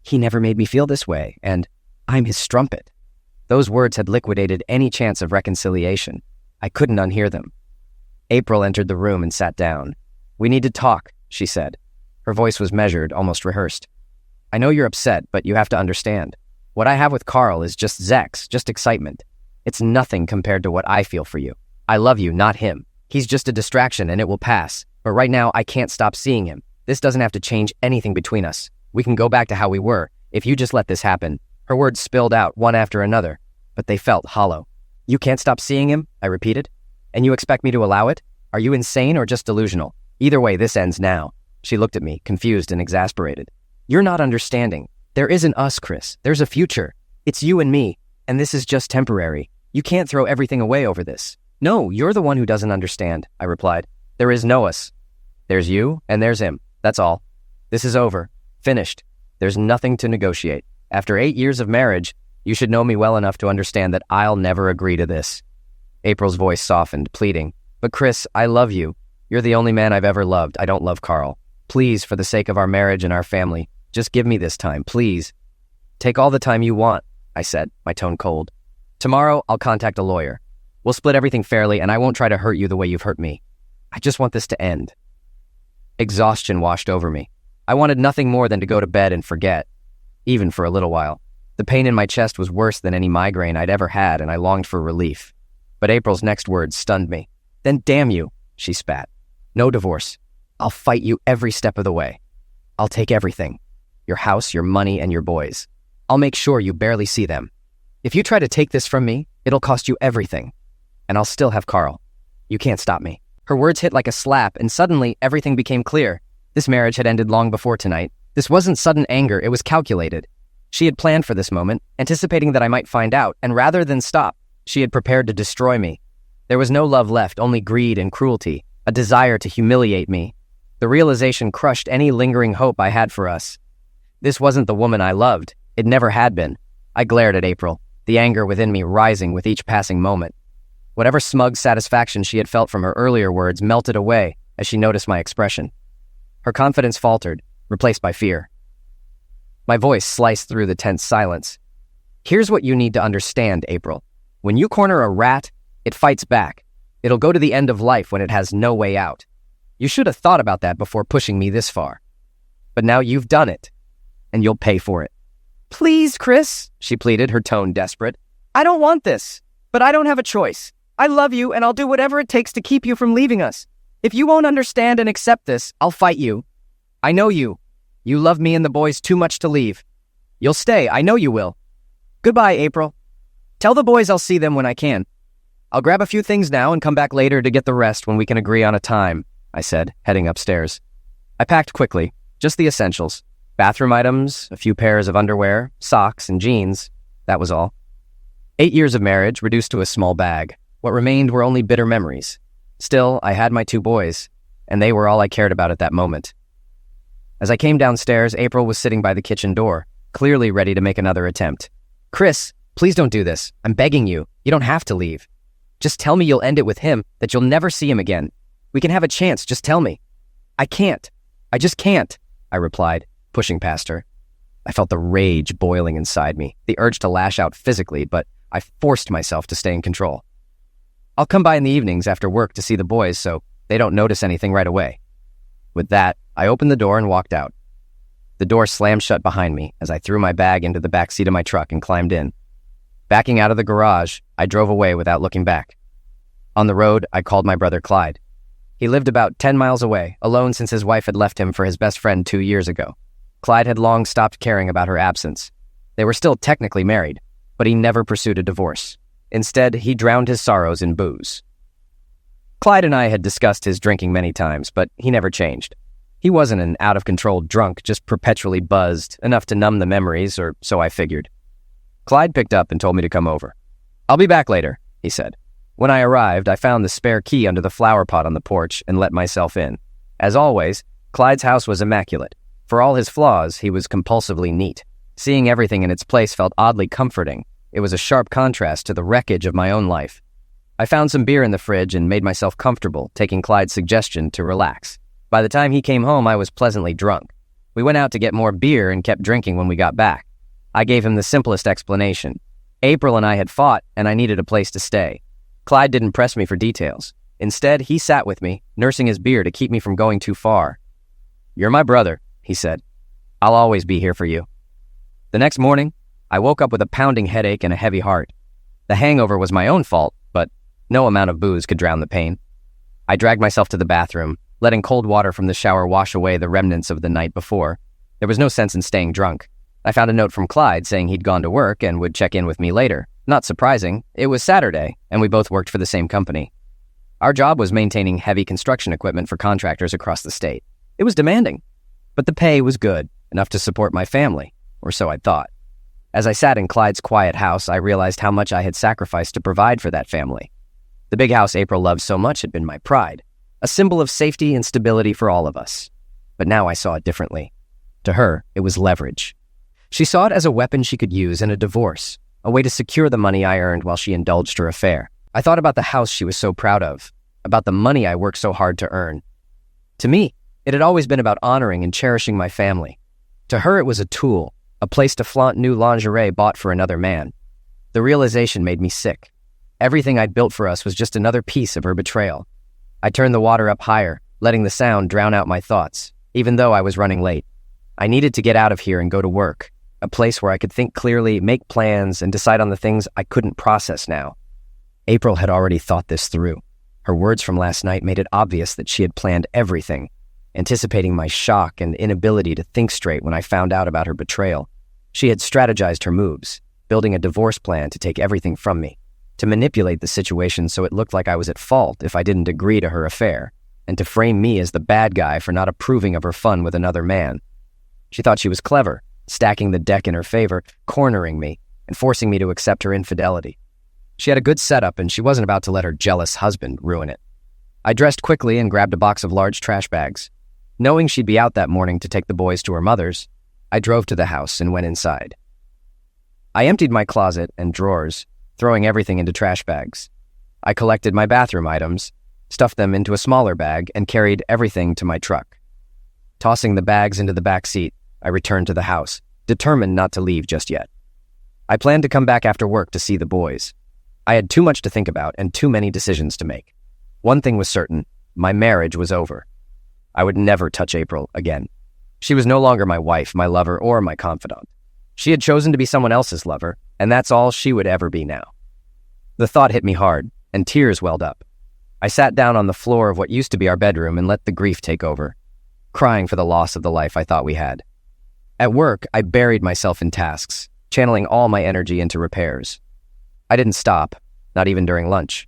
Speaker 3: "He never made me feel this way," and "I'm his strumpet." Those words had liquidated any chance of reconciliation. I couldn't unhear them. April entered the room and sat down. "We need to talk," she said. Her voice was measured, almost rehearsed. "I know you're upset, but you have to understand. What I have with Carl is just Zex, just excitement. It's nothing compared to what I feel for you. I love you, not him. He's just a distraction and it will pass. But right now, I can't stop seeing him. This doesn't have to change anything between us. We can go back to how we were, if you just let this happen." Her words spilled out one after another, but they felt hollow. "You can't stop seeing him?" I repeated. "And you expect me to allow it? Are you insane or just delusional? Either way, this ends now." She looked at me, confused and exasperated. "You're not understanding. There isn't us, Chris. There's a future. It's you and me, and this is just temporary. You can't throw everything away over this." "No, you're the one who doesn't understand," I replied. "There is no us. There's you, and there's him. That's all. This is over. Finished. There's nothing to negotiate. After 8 years of marriage, you should know me well enough to understand that I'll never agree to this." April's voice softened, pleading. "But Chris, I love you. You're the only man I've ever loved. I don't love Carl. Please, for the sake of our marriage and our family, just give me this time, please." "Take all the time you want," I said, my tone cold. "Tomorrow, I'll contact a lawyer. We'll split everything fairly, and I won't try to hurt you the way you've hurt me. I just want this to end." Exhaustion washed over me. I wanted nothing more than to go to bed and forget, even for a little while. The pain in my chest was worse than any migraine I'd ever had, and I longed for relief. But April's next words stunned me. "Then damn you," she spat. "No divorce. I'll fight you every step of the way. I'll take everything. Your house, your money, and your boys. I'll make sure you barely see them. If you try to take this from me, it'll cost you everything. And I'll still have Carl. You can't stop me." Her words hit like a slap, and suddenly everything became clear. This marriage had ended long before tonight. This wasn't sudden anger, it was calculated. She had planned for this moment, anticipating that I might find out, and rather than stop, she had prepared to destroy me. There was no love left, only greed and cruelty, a desire to humiliate me. The realization crushed any lingering hope I had for us. This wasn't the woman I loved. It never had been. I glared at April, the anger within me rising with each passing moment. Whatever smug satisfaction she had felt from her earlier words melted away as she noticed my expression. Her confidence faltered, replaced by fear. My voice sliced through the tense silence. "Here's what you need to understand, April. When you corner a rat, it fights back. It'll go to the end of life when it has no way out. You should have thought about that before pushing me this far. But now you've done it, and you'll pay for it." "Please, Chris," she pleaded, her tone desperate. "I don't want this, but I don't have a choice. I love you, and I'll do whatever it takes to keep you from leaving us. If you won't understand and accept this, I'll fight you. I know you. You love me and the boys too much to leave. You'll stay, I know you will. Goodbye, April. Tell the boys I'll see them when I can. I'll grab a few things now and come back later to get the rest when we can agree on a time, I said, heading upstairs. I packed quickly, just the essentials. Bathroom items, a few pairs of underwear, socks, and jeans. That was all. 8 years of marriage reduced to a small bag. What remained were only bitter memories. Still, I had my 2 boys, and they were all I cared about at that moment. As I came downstairs, April was sitting by the kitchen door, clearly ready to make another attempt. Chris, please don't do this. I'm begging you. You don't have to leave. Just tell me you'll end it with him, that you'll never see him again. We can have a chance, just tell me. I can't. I just can't, I replied, pushing past her. I felt the rage boiling inside me, the urge to lash out physically, but I forced myself to stay in control. I'll come by in the evenings after work to see the boys so they don't notice anything right away. With that, I opened the door and walked out. The door slammed shut behind me as I threw my bag into the back seat of my truck and climbed in. Backing out of the garage, I drove away without looking back. On the road, I called my brother Clyde. He lived about 10 miles away, alone since his wife had left him for his best friend 2 years ago. Clyde had long stopped caring about her absence. They were still technically married, but he never pursued a divorce. Instead, he drowned his sorrows in booze. Clyde and I had discussed his drinking many times, but he never changed. He wasn't an out-of-control drunk, just perpetually buzzed, enough to numb the memories, or so I figured. Clyde picked up and told me to come over. I'll be back later, he said. When I arrived, I found the spare key under the flower pot on the porch and let myself in. As always, Clyde's house was immaculate. For all his flaws, he was compulsively neat. Seeing everything in its place felt oddly comforting. It was a sharp contrast to the wreckage of my own life. I found some beer in the fridge and made myself comfortable, taking Clyde's suggestion to relax. By the time he came home, I was pleasantly drunk. We went out to get more beer and kept drinking when we got back. I gave him the simplest explanation. April and I had fought, and I needed a place to stay. Clyde didn't press me for details. Instead, he sat with me, nursing his beer to keep me from going too far. You're my brother, he said. I'll always be here for you. The next morning, I woke up with a pounding headache and a heavy heart. The hangover was my own fault, but no amount of booze could drown the pain. I dragged myself to the bathroom, letting cold water from the shower wash away the remnants of the night before. There was no sense in staying drunk. I found a note from Clyde saying he'd gone to work and would check in with me later. Not surprising, it was Saturday, and we both worked for the same company. Our job was maintaining heavy construction equipment for contractors across the state. It was demanding, but the pay was good, enough to support my family, or so I thought. As I sat in Clyde's quiet house, I realized how much I had sacrificed to provide for that family. The big house April loved so much had been my pride, a symbol of safety and stability for all of us. But now I saw it differently. To her, it was leverage. She saw it as a weapon she could use in a divorce, a way to secure the money I earned while she indulged her affair. I thought about the house she was so proud of, about the money I worked so hard to earn. To me, it had always been about honoring and cherishing my family. To her, it was a tool, a place to flaunt new lingerie bought for another man. The realization made me sick. Everything I'd built for us was just another piece of her betrayal. I turned the water up higher, letting the sound drown out my thoughts, even though I was running late. I needed to get out of here and go to work, a place where I could think clearly, make plans, and decide on the things I couldn't process now. April had already thought this through. Her words from last night made it obvious that she had planned everything, anticipating my shock and inability to think straight when I found out about her betrayal. She had strategized her moves, building a divorce plan to take everything from me, to manipulate the situation so it looked like I was at fault if I didn't agree to her affair, and to frame me as the bad guy for not approving of her fun with another man. She thought she was clever, stacking the deck in her favor, cornering me, and forcing me to accept her infidelity. She had a good setup, and she wasn't about to let her jealous husband ruin it. I dressed quickly and grabbed a box of large trash bags. Knowing she'd be out that morning to take the boys to her mother's, I drove to the house and went inside. I emptied my closet and drawers, throwing everything into trash bags. I collected my bathroom items, stuffed them into a smaller bag, and carried everything to my truck. Tossing the bags into the back seat, I returned to the house, determined not to leave just yet. I planned to come back after work to see the boys. I had too much to think about and too many decisions to make. One thing was certain, my marriage was over. I would never touch April again. She was no longer my wife, my lover, or my confidant. She had chosen to be someone else's lover, and that's all she would ever be now. The thought hit me hard, and tears welled up. I sat down on the floor of what used to be our bedroom and let the grief take over, crying for the loss of the life I thought we had. At work, I buried myself in tasks, channeling all my energy into repairs. I didn't stop, not even during lunch.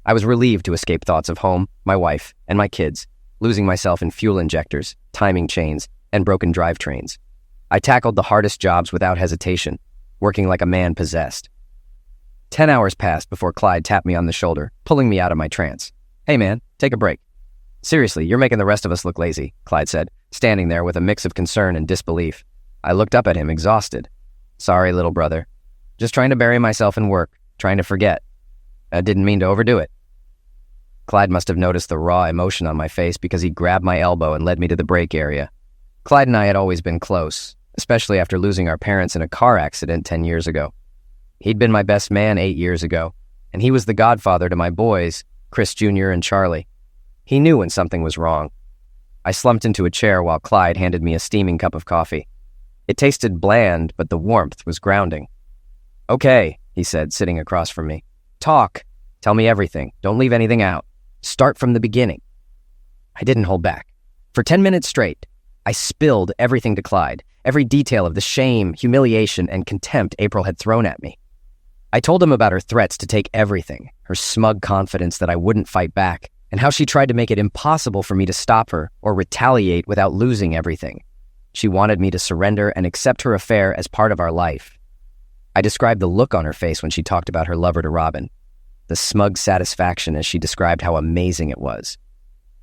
Speaker 3: I was relieved to escape thoughts of home, my wife, and my kids, losing myself in fuel injectors, timing chains, and broken drivetrains. I tackled the hardest jobs without hesitation, working like a man possessed. 10 hours passed before Clyde tapped me on the shoulder, pulling me out of my trance. "Hey man, take a break." "Seriously, you're making the rest of us look lazy," Clyde said, standing there with a mix of concern and disbelief. I looked up at him, exhausted. "Sorry, little brother. Just trying to bury myself in work, trying to forget. I didn't mean to overdo it." Clyde must have noticed the raw emotion on my face because he grabbed my elbow and led me to the break area. Clyde and I had always been close, especially after losing our parents in a car accident 10 years ago. He'd been my best man 8 years ago, and he was the godfather to my boys, Chris Jr. and Charlie. He knew when something was wrong. I slumped into a chair while Clyde handed me a steaming cup of coffee. It tasted bland, but the warmth was grounding. "Okay," he said, sitting across from me. "Talk. Tell me everything. Don't leave anything out. Start from the beginning." I didn't hold back. For 10 minutes straight, I spilled everything to Clyde, every detail of the shame, humiliation, and contempt April had thrown at me. I told him about her threats to take everything, her smug confidence that I wouldn't fight back, and how she tried to make it impossible for me to stop her or retaliate without losing everything. She wanted me to surrender and accept her affair as part of our life. I described the look on her face when she talked about her lover to Robin, the smug satisfaction as she described how amazing it was.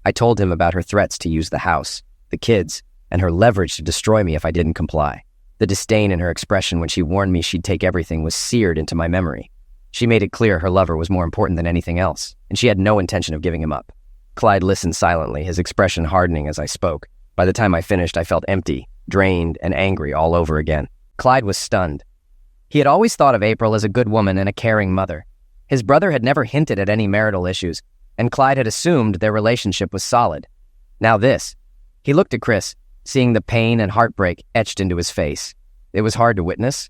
Speaker 3: I told him about her threats to use the house, the kids, and her leverage to destroy me if I didn't comply. The disdain in her expression when she warned me she'd take everything was seared into my memory. She made it clear her lover was more important than anything else, and she had no intention of giving him up. Clyde listened silently, his expression hardening as I spoke. By the time I finished, I felt empty, drained, and angry all over again. Clyde was stunned. He had always thought of April as a good woman and a caring mother. His brother had never hinted at any marital issues, and Clyde had assumed their relationship was solid. Now this. He looked at Chris, seeing the pain and heartbreak etched into his face. It was hard to witness.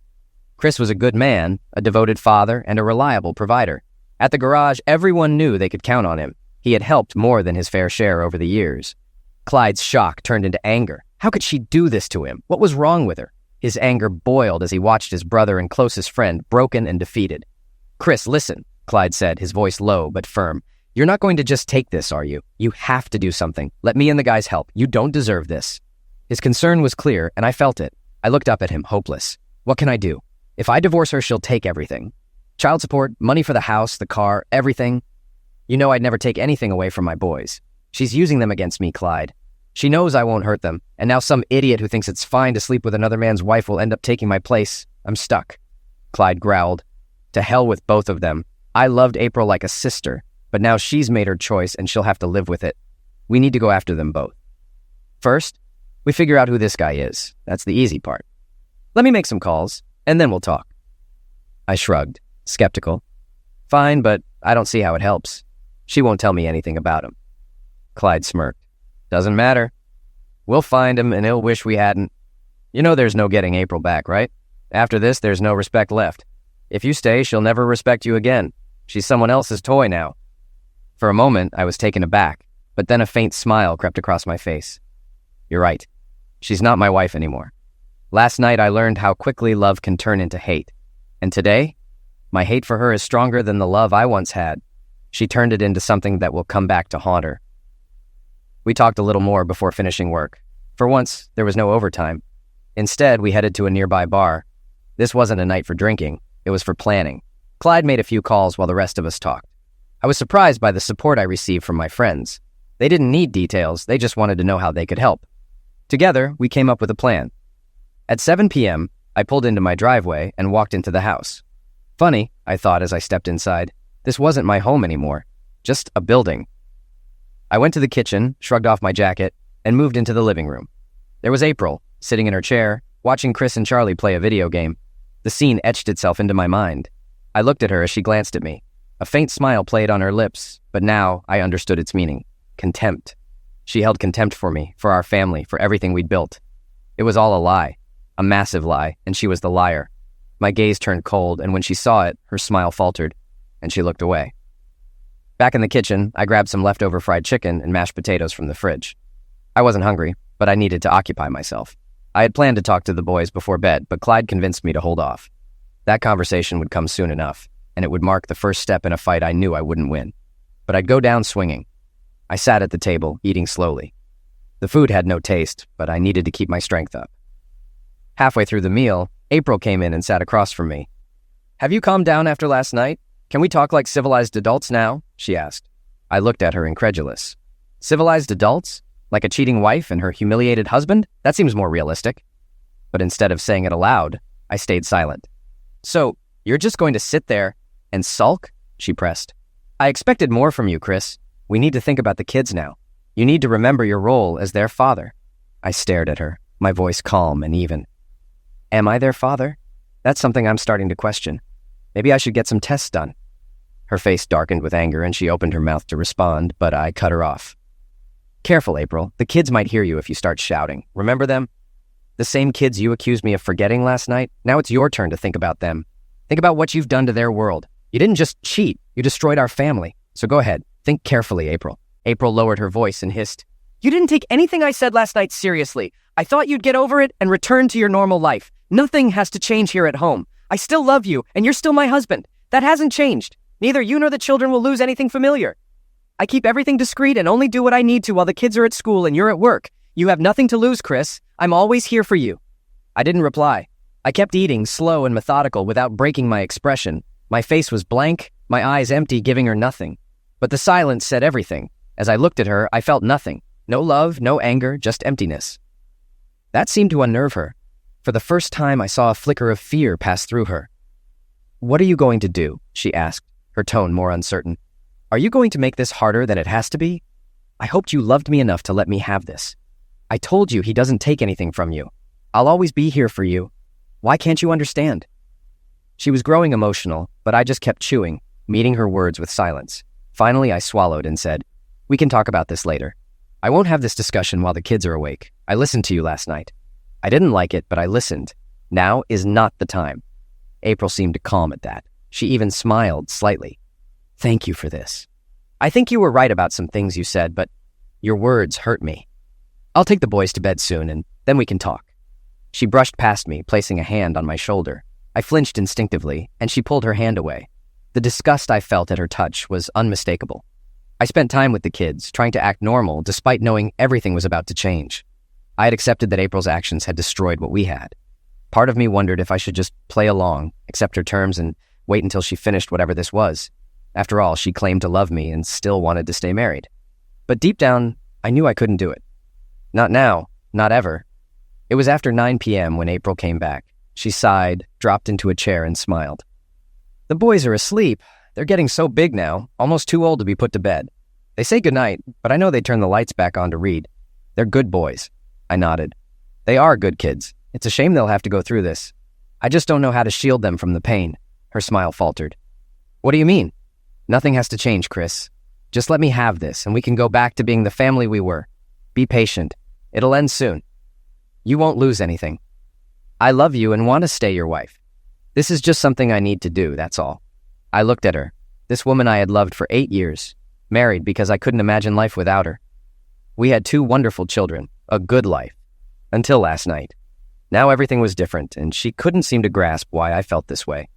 Speaker 3: Chris was a good man, a devoted father, and a reliable provider. At the garage, everyone knew they could count on him. He had helped more than his fair share over the years. Clyde's shock turned into anger. How could she do this to him? What was wrong with her? His anger boiled as he watched his brother and closest friend broken and defeated. "Chris, listen," Clyde said, his voice low but firm. "You're not going to just take this, are you? You have to do something. Let me and the guys help. You don't deserve this." His concern was clear, and I felt it. I looked up at him, hopeless. What can I do? If I divorce her, she'll take everything. Child support, money for the house, the car, everything. You know I'd never take anything away from my boys. She's using them against me, Clyde. She knows I won't hurt them, and now some idiot who thinks it's fine to sleep with another man's wife will end up taking my place. I'm stuck. Clyde growled. To hell with both of them. I loved April like a sister, but now she's made her choice and she'll have to live with it. We need to go after them both. First, we figure out who this guy is. That's the easy part. Let me make some calls, and then we'll talk. I shrugged, skeptical. Fine, but I don't see how it helps. She won't tell me anything about him. Clyde smirked. Doesn't matter. We'll find him, and he'll wish we hadn't. You know there's no getting April back, right? After this, there's no respect left. If you stay, she'll never respect you again. She's someone else's toy now. For a moment, I was taken aback, but then a faint smile crept across my face. You're right. She's not my wife anymore. Last night, I learned how quickly love can turn into hate. And today, my hate for her is stronger than the love I once had. She turned it into something that will come back to haunt her. We talked a little more before finishing work. For once, there was no overtime. Instead, we headed to a nearby bar. This wasn't a night for drinking. It was for planning. Clyde made a few calls while the rest of us talked. I was surprised by the support I received from my friends. They didn't need details. They just wanted to know how they could help. Together, we came up with a plan. At 7 p.m., I pulled into my driveway and walked into the house. Funny, I thought as I stepped inside. This wasn't my home anymore, just a building. I went to the kitchen, shrugged off my jacket, and moved into the living room. There was April, sitting in her chair, watching Chris and Charlie play a video game. The scene etched itself into my mind. I looked at her as she glanced at me. A faint smile played on her lips, but now I understood its meaning. Contempt. She held contempt for me, for our family, for everything we'd built. It was all a lie, a massive lie, and she was the liar. My gaze turned cold, and when she saw it, her smile faltered, and she looked away. Back in the kitchen, I grabbed some leftover fried chicken and mashed potatoes from the fridge. I wasn't hungry, but I needed to occupy myself. I had planned to talk to the boys before bed, but Clyde convinced me to hold off. That conversation would come soon enough, and it would mark the first step in a fight I knew I wouldn't win. But I'd go down swinging. I sat at the table, eating slowly. The food had no taste, but I needed to keep my strength up. Halfway through the meal, April came in and sat across from me. "Have you calmed down after last night? Can we talk like civilized adults now?" she asked. I looked at her incredulous. Civilized adults? Like a cheating wife and her humiliated husband? That seems more realistic. But instead of saying it aloud, I stayed silent. "So, you're just going to sit there and sulk?" she pressed. "I expected more from you, Chris. We need to think about the kids now. You need to remember your role as their father." I stared at her, my voice calm and even. Am I their father? That's something I'm starting to question. Maybe I should get some tests done. Her face darkened with anger and she opened her mouth to respond, but I cut her off. "Careful, April. The kids might hear you if you start shouting. Remember them? The same kids you accused me of forgetting last night? Now it's your turn to think about them. Think about what you've done to their world. You didn't just cheat. You destroyed our family. So go ahead. Think carefully, April." April lowered her voice and hissed, "You didn't take anything I said last night seriously. I thought you'd get over it and return to your normal life. Nothing has to change here at home. I still love you, and you're still my husband. That hasn't changed. Neither you nor the children will lose anything familiar. I keep everything discreet and only do what I need to while the kids are at school and you're at work. You have nothing to lose, Chris. I'm always here for you." I didn't reply. I kept eating, slow and methodical, without breaking my expression. My face was blank, my eyes empty, giving her nothing. But the silence said everything. As I looked at her, I felt nothing. No love, no anger, just emptiness. That seemed to unnerve her. For the first time, I saw a flicker of fear pass through her. "What are you going to do?" she asked, her tone more uncertain. "Are you going to make this harder than it has to be? I hoped you loved me enough to let me have this. I told you he doesn't take anything from you. I'll always be here for you. Why can't you understand?" She was growing emotional, but I just kept chewing, meeting her words with silence. Finally, I swallowed and said, "We can talk about this later. I won't have this discussion while the kids are awake. I listened to you last night. I didn't like it, but I listened. Now is not the time." April seemed calm at that. She even smiled slightly. "Thank you for this. I think you were right about some things you said, but your words hurt me. I'll take the boys to bed soon, and then we can talk." She brushed past me, placing a hand on my shoulder. I flinched instinctively, and she pulled her hand away. The disgust I felt at her touch was unmistakable. I spent time with the kids, trying to act normal despite knowing everything was about to change. I had accepted that April's actions had destroyed what we had. Part of me wondered if I should just play along, accept her terms, and wait until she finished whatever this was. After all, she claimed to love me and still wanted to stay married. But deep down, I knew I couldn't do it. Not now, not ever. It was after 9 p.m. when April came back. She sighed, dropped into a chair, and smiled. "The boys are asleep. They're getting so big now, almost too old to be put to bed. They say goodnight, but I know they turn the lights back on to read. They're good boys." I nodded. "They are good kids. It's a shame they'll have to go through this. I just don't know how to shield them from the pain." Her smile faltered. "What do you mean?" "Nothing has to change, Chris. Just let me have this, and we can go back to being the family we were. Be patient. It'll end soon. You won't lose anything. I love you and want to stay your wife. This is just something I need to do, that's all." I looked at her. This woman I had loved for 8 years, married because I couldn't imagine life without her. We had 2 wonderful children, a good life, until last night. Now everything was different, and she couldn't seem to grasp why I felt this way.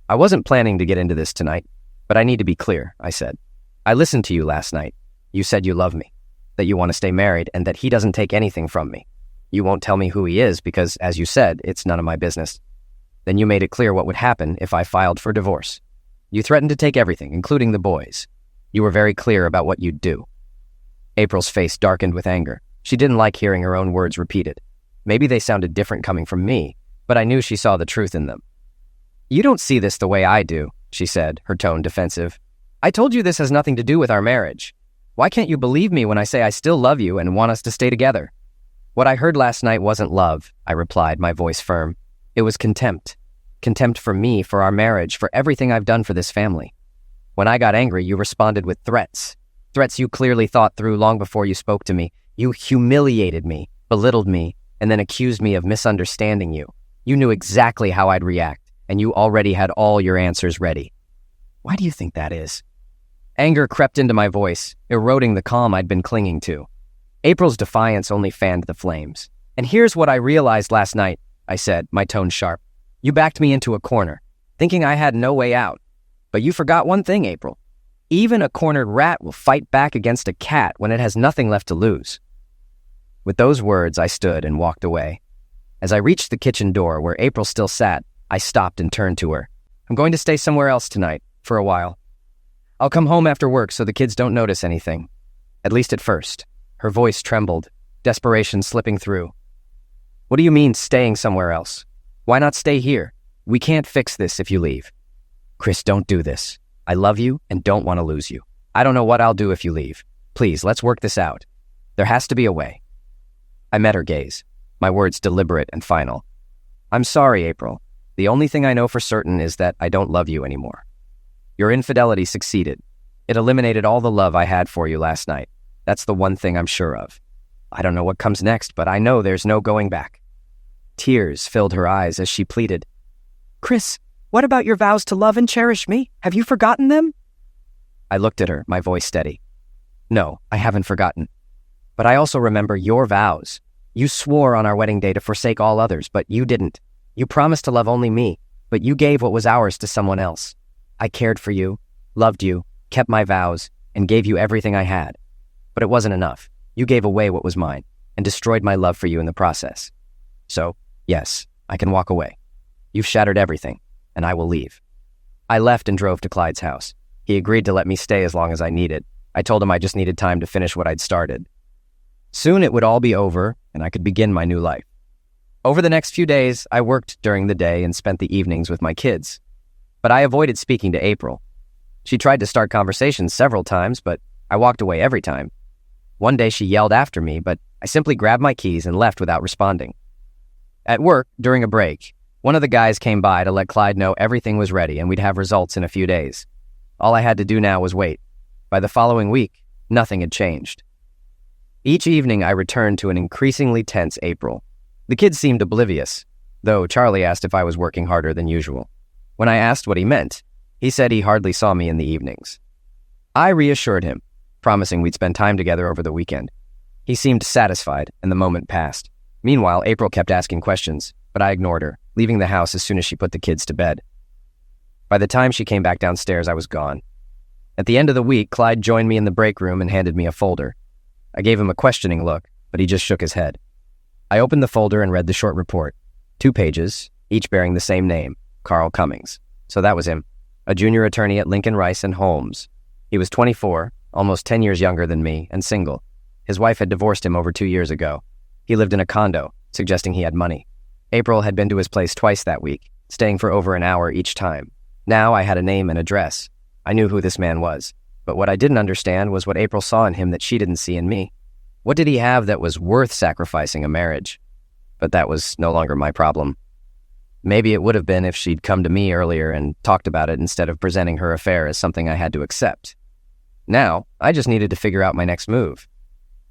Speaker 3: "I wasn't planning to get into this tonight, but I need to be clear," I said. "I listened to you last night. You said you love me, that you want to stay married, and that he doesn't take anything from me. You won't tell me who he is because, as you said, it's none of my business. Then you made it clear what would happen if I filed for divorce. You threatened to take everything, including the boys. You were very clear about what you'd do." April's face darkened with anger. She didn't like hearing her own words repeated. Maybe they sounded different coming from me, but I knew she saw the truth in them. "You don't see this the way I do," she said, her tone defensive. "I told you this has nothing to do with our marriage. Why can't you believe me when I say I still love you and want us to stay together?" "What I heard last night wasn't love," I replied, my voice firm. "It was contempt. Contempt for me, for our marriage, for everything I've done for this family. When I got angry, you responded with threats. Threats you clearly thought through long before you spoke to me. You humiliated me, belittled me, and then accused me of misunderstanding you. You knew exactly how I'd react, and you already had all your answers ready. Why do you think that is?" Anger crept into my voice, eroding the calm I'd been clinging to. April's defiance only fanned the flames. "And here's what I realized last night," I said, my tone sharp. "You backed me into a corner, thinking I had no way out. But you forgot one thing, April. Even a cornered rat will fight back against a cat when it has nothing left to lose." With those words, I stood and walked away. As I reached the kitchen door where April still sat, I stopped and turned to her. "I'm going to stay somewhere else tonight, for a while. I'll come home after work so the kids don't notice anything. At least at first." Her voice trembled, desperation slipping through. "What do you mean, staying somewhere else? Why not stay here? We can't fix this if you leave." "Chris, don't do this. I love you and don't want to lose you. I don't know what I'll do if you leave. Please, let's work this out. There has to be a way." I met her gaze, my words deliberate and final. "I'm sorry, April. The only thing I know for certain is that I don't love you anymore. Your infidelity succeeded. It eliminated all the love I had for you last night. That's the one thing I'm sure of. I don't know what comes next, but I know there's no going back." Tears filled her eyes as she pleaded. "Chris, what about your vows to love and cherish me? Have you forgotten them?" I looked at her, my voice steady. "No, I haven't forgotten. But I also remember your vows. You swore on our wedding day to forsake all others, but you didn't. You promised to love only me, but you gave what was ours to someone else. I cared for you, loved you, kept my vows, and gave you everything I had. But it wasn't enough. You gave away what was mine, and destroyed my love for you in the process. So, yes, I can walk away. You've shattered everything, and I will leave." I left and drove to Clyde's house. He agreed to let me stay as long as I needed. I told him I just needed time to finish what I'd started. Soon it would all be over, and I could begin my new life. Over the next few days, I worked during the day and spent the evenings with my kids. But I avoided speaking to April. She tried to start conversations several times, but I walked away every time. One day she yelled after me, but I simply grabbed my keys and left without responding. At work, during a break, one of the guys came by to let Clyde know everything was ready and we'd have results in a few days. All I had to do now was wait. By the following week, nothing had changed. Each evening I returned to an increasingly tense April. The kids seemed oblivious, though Charlie asked if I was working harder than usual. When I asked what he meant, he said he hardly saw me in the evenings. I reassured him, promising we'd spend time together over the weekend. He seemed satisfied, and the moment passed. Meanwhile, April kept asking questions, but I ignored her, leaving the house as soon as she put the kids to bed. By the time she came back downstairs, I was gone. At the end of the week, Clyde joined me in the break room and handed me a folder. I gave him a questioning look, but he just shook his head. I opened the folder and read the short report. 2 pages, each bearing the same name, Carl Cummings. So that was him, a junior attorney at Lincoln Rice and Holmes. He was 24, almost 10 years younger than me, and single. His wife had divorced him over 2 years ago. He lived in a condo, suggesting he had money. April had been to his place twice that week, staying for over an hour each time. Now I had a name and address. I knew who this man was. But what I didn't understand was what April saw in him that she didn't see in me. What did he have that was worth sacrificing a marriage? But that was no longer my problem. Maybe it would have been if she'd come to me earlier and talked about it instead of presenting her affair as something I had to accept. Now, I just needed to figure out my next move.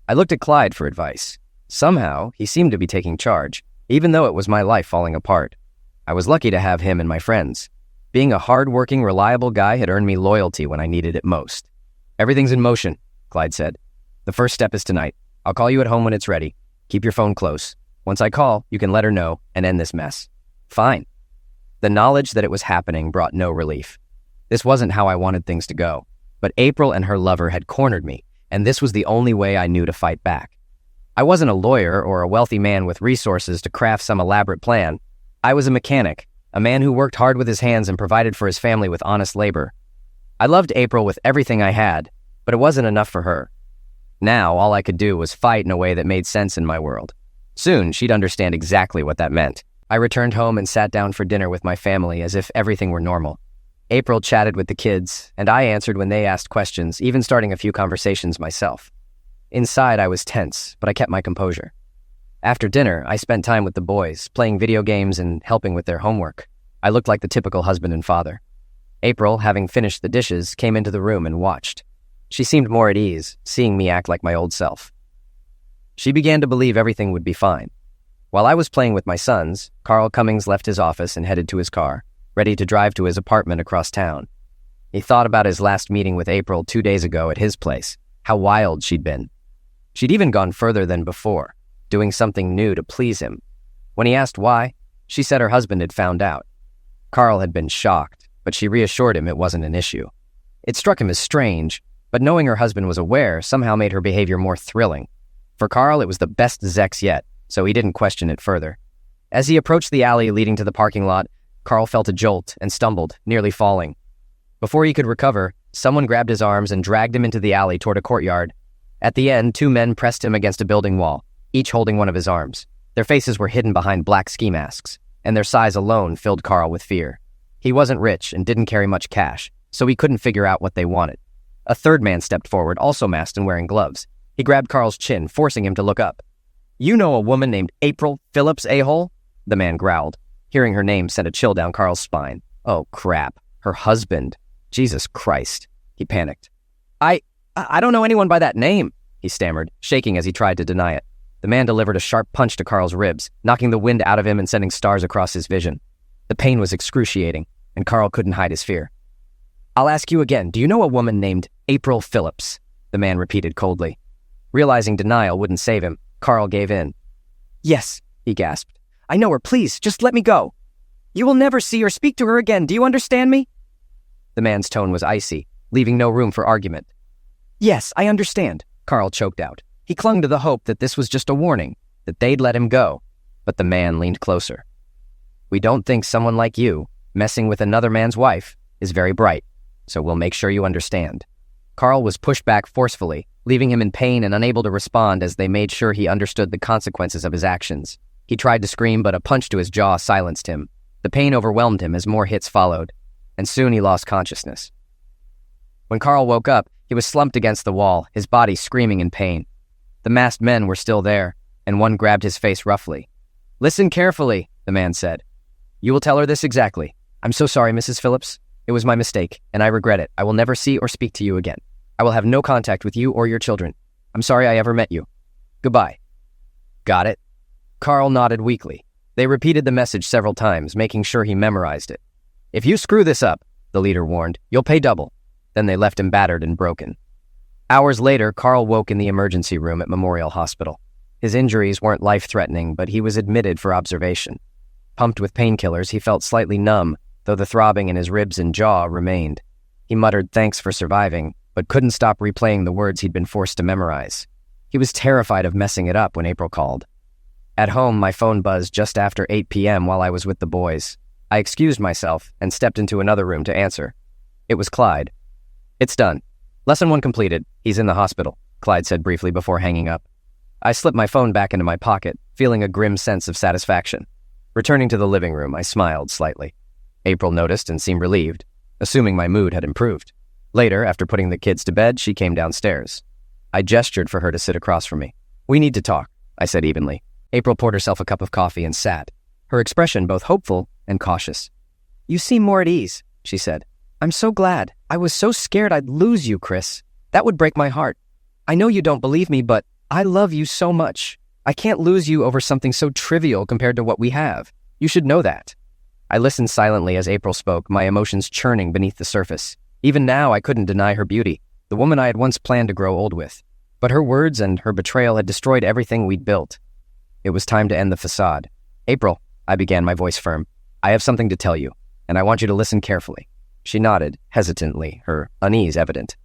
Speaker 3: I looked at Clyde for advice. Somehow, he seemed to be taking charge, even though it was my life falling apart. I was lucky to have him and my friends. Being a hard-working, reliable guy had earned me loyalty when I needed it most. "Everything's in motion," Clyde said. "The first step is tonight. I'll call you at home when it's ready. Keep your phone close. Once I call, you can let her know and end this mess." Fine. The knowledge that it was happening brought no relief. This wasn't how I wanted things to go. But April and her lover had cornered me, and this was the only way I knew to fight back. I wasn't a lawyer or a wealthy man with resources to craft some elaborate plan. I was a mechanic, a man who worked hard with his hands and provided for his family with honest labor. I loved April with everything I had, but it wasn't enough for her. Now, all I could do was fight in a way that made sense in my world. Soon, she'd understand exactly what that meant. I returned home and sat down for dinner with my family as if everything were normal. April chatted with the kids, and I answered when they asked questions, even starting a few conversations myself. Inside, I was tense, but I kept my composure. After dinner, I spent time with the boys, playing video games and helping with their homework. I looked like the typical husband and father. April, having finished the dishes, came into the room and watched. She seemed more at ease, seeing me act like my old self. She began to believe everything would be fine. While I was playing with my sons, Carl Cummings left his office and headed to his car, ready to drive to his apartment across town. He thought about his last meeting with April 2 days ago at his place, how wild she'd been. She'd even gone further than before, doing something new to please him. When he asked why, she said her husband had found out. Carl had been shocked, but she reassured him it wasn't an issue. It struck him as strange, but knowing her husband was aware somehow made her behavior more thrilling. For Carl, it was the best sex yet, so he didn't question it further. As he approached the alley leading to the parking lot, Carl felt a jolt and stumbled, nearly falling. Before he could recover, someone grabbed his arms and dragged him into the alley toward a courtyard. At the end, 2 men pressed him against a building wall, each holding one of his arms. Their faces were hidden behind black ski masks, and their size alone filled Carl with fear. He wasn't rich and didn't carry much cash, so he couldn't figure out what they wanted. A third man stepped forward, also masked and wearing gloves. He grabbed Carl's chin, forcing him to look up. "You know a woman named April Phillips, a-hole?" The man growled. Hearing her name sent a chill down Carl's spine. Oh, crap. Her husband. Jesus Christ. He panicked. I don't know anyone by that name, he stammered, shaking as he tried to deny it. The man delivered a sharp punch to Carl's ribs, knocking the wind out of him and sending stars across his vision. The pain was excruciating, and Carl couldn't hide his fear. "I'll ask you again, do you know a woman named April Phillips?" The man repeated coldly. Realizing denial wouldn't save him, Carl gave in. "Yes," he gasped. "I know her. Please, just let me go. You will never see or speak to her again. Do you understand me?" The man's tone was icy, leaving no room for argument. "Yes, I understand," Carl choked out. He clung to the hope that this was just a warning, that they'd let him go. But the man leaned closer. "We don't think someone like you, messing with another man's wife, is very bright, so we'll make sure you understand." Carl was pushed back forcefully, leaving him in pain and unable to respond as they made sure he understood the consequences of his actions. He tried to scream, but a punch to his jaw silenced him. The pain overwhelmed him as more hits followed, and soon he lost consciousness. When Carl woke up, he was slumped against the wall, his body screaming in pain. The masked men were still there, and one grabbed his face roughly. "Listen carefully," the man said. "You will tell her this exactly. I'm so sorry, Mrs. Phillips. It was my mistake, and I regret it. I will never see or speak to you again. I will have no contact with you or your children. I'm sorry I ever met you. Goodbye." "Got it?" Carl nodded weakly. They repeated the message several times, making sure he memorized it. "If you screw this up," the leader warned, "you'll pay double." Then they left him battered and broken. Hours later, Carl woke in the emergency room at Memorial Hospital. His injuries weren't life-threatening, but he was admitted for observation. Pumped with painkillers, he felt slightly numb, though the throbbing in his ribs and jaw remained. He muttered thanks for surviving, but couldn't stop replaying the words he'd been forced to memorize. He was terrified of messing it up when April called. At home, my phone buzzed just after 8 p.m. while I was with the boys. I excused myself and stepped into another room to answer. It was Clyde. "It's done. Lesson 1 completed. He's in the hospital," Clyde said briefly before hanging up. I slipped my phone back into my pocket, feeling a grim sense of satisfaction. Returning to the living room, I smiled slightly. April noticed and seemed relieved, assuming my mood had improved. Later, after putting the kids to bed, she came downstairs. I gestured for her to sit across from me. "We need to talk," I said evenly. April poured herself a cup of coffee and sat, her expression both hopeful and cautious. "You seem more at ease," she said. "I'm so glad. I was so scared I'd lose you, Chris. That would break my heart. I know you don't believe me, but I love you so much. I can't lose you over something so trivial compared to what we have. You should know that." I listened silently as April spoke, my emotions churning beneath the surface. Even now, I couldn't deny her beauty, the woman I had once planned to grow old with. But her words and her betrayal had destroyed everything we'd built. It was time to end the facade. "April," I began, my voice firm, "I have something to tell you, and I want you to listen carefully." She nodded, hesitantly, her unease evident.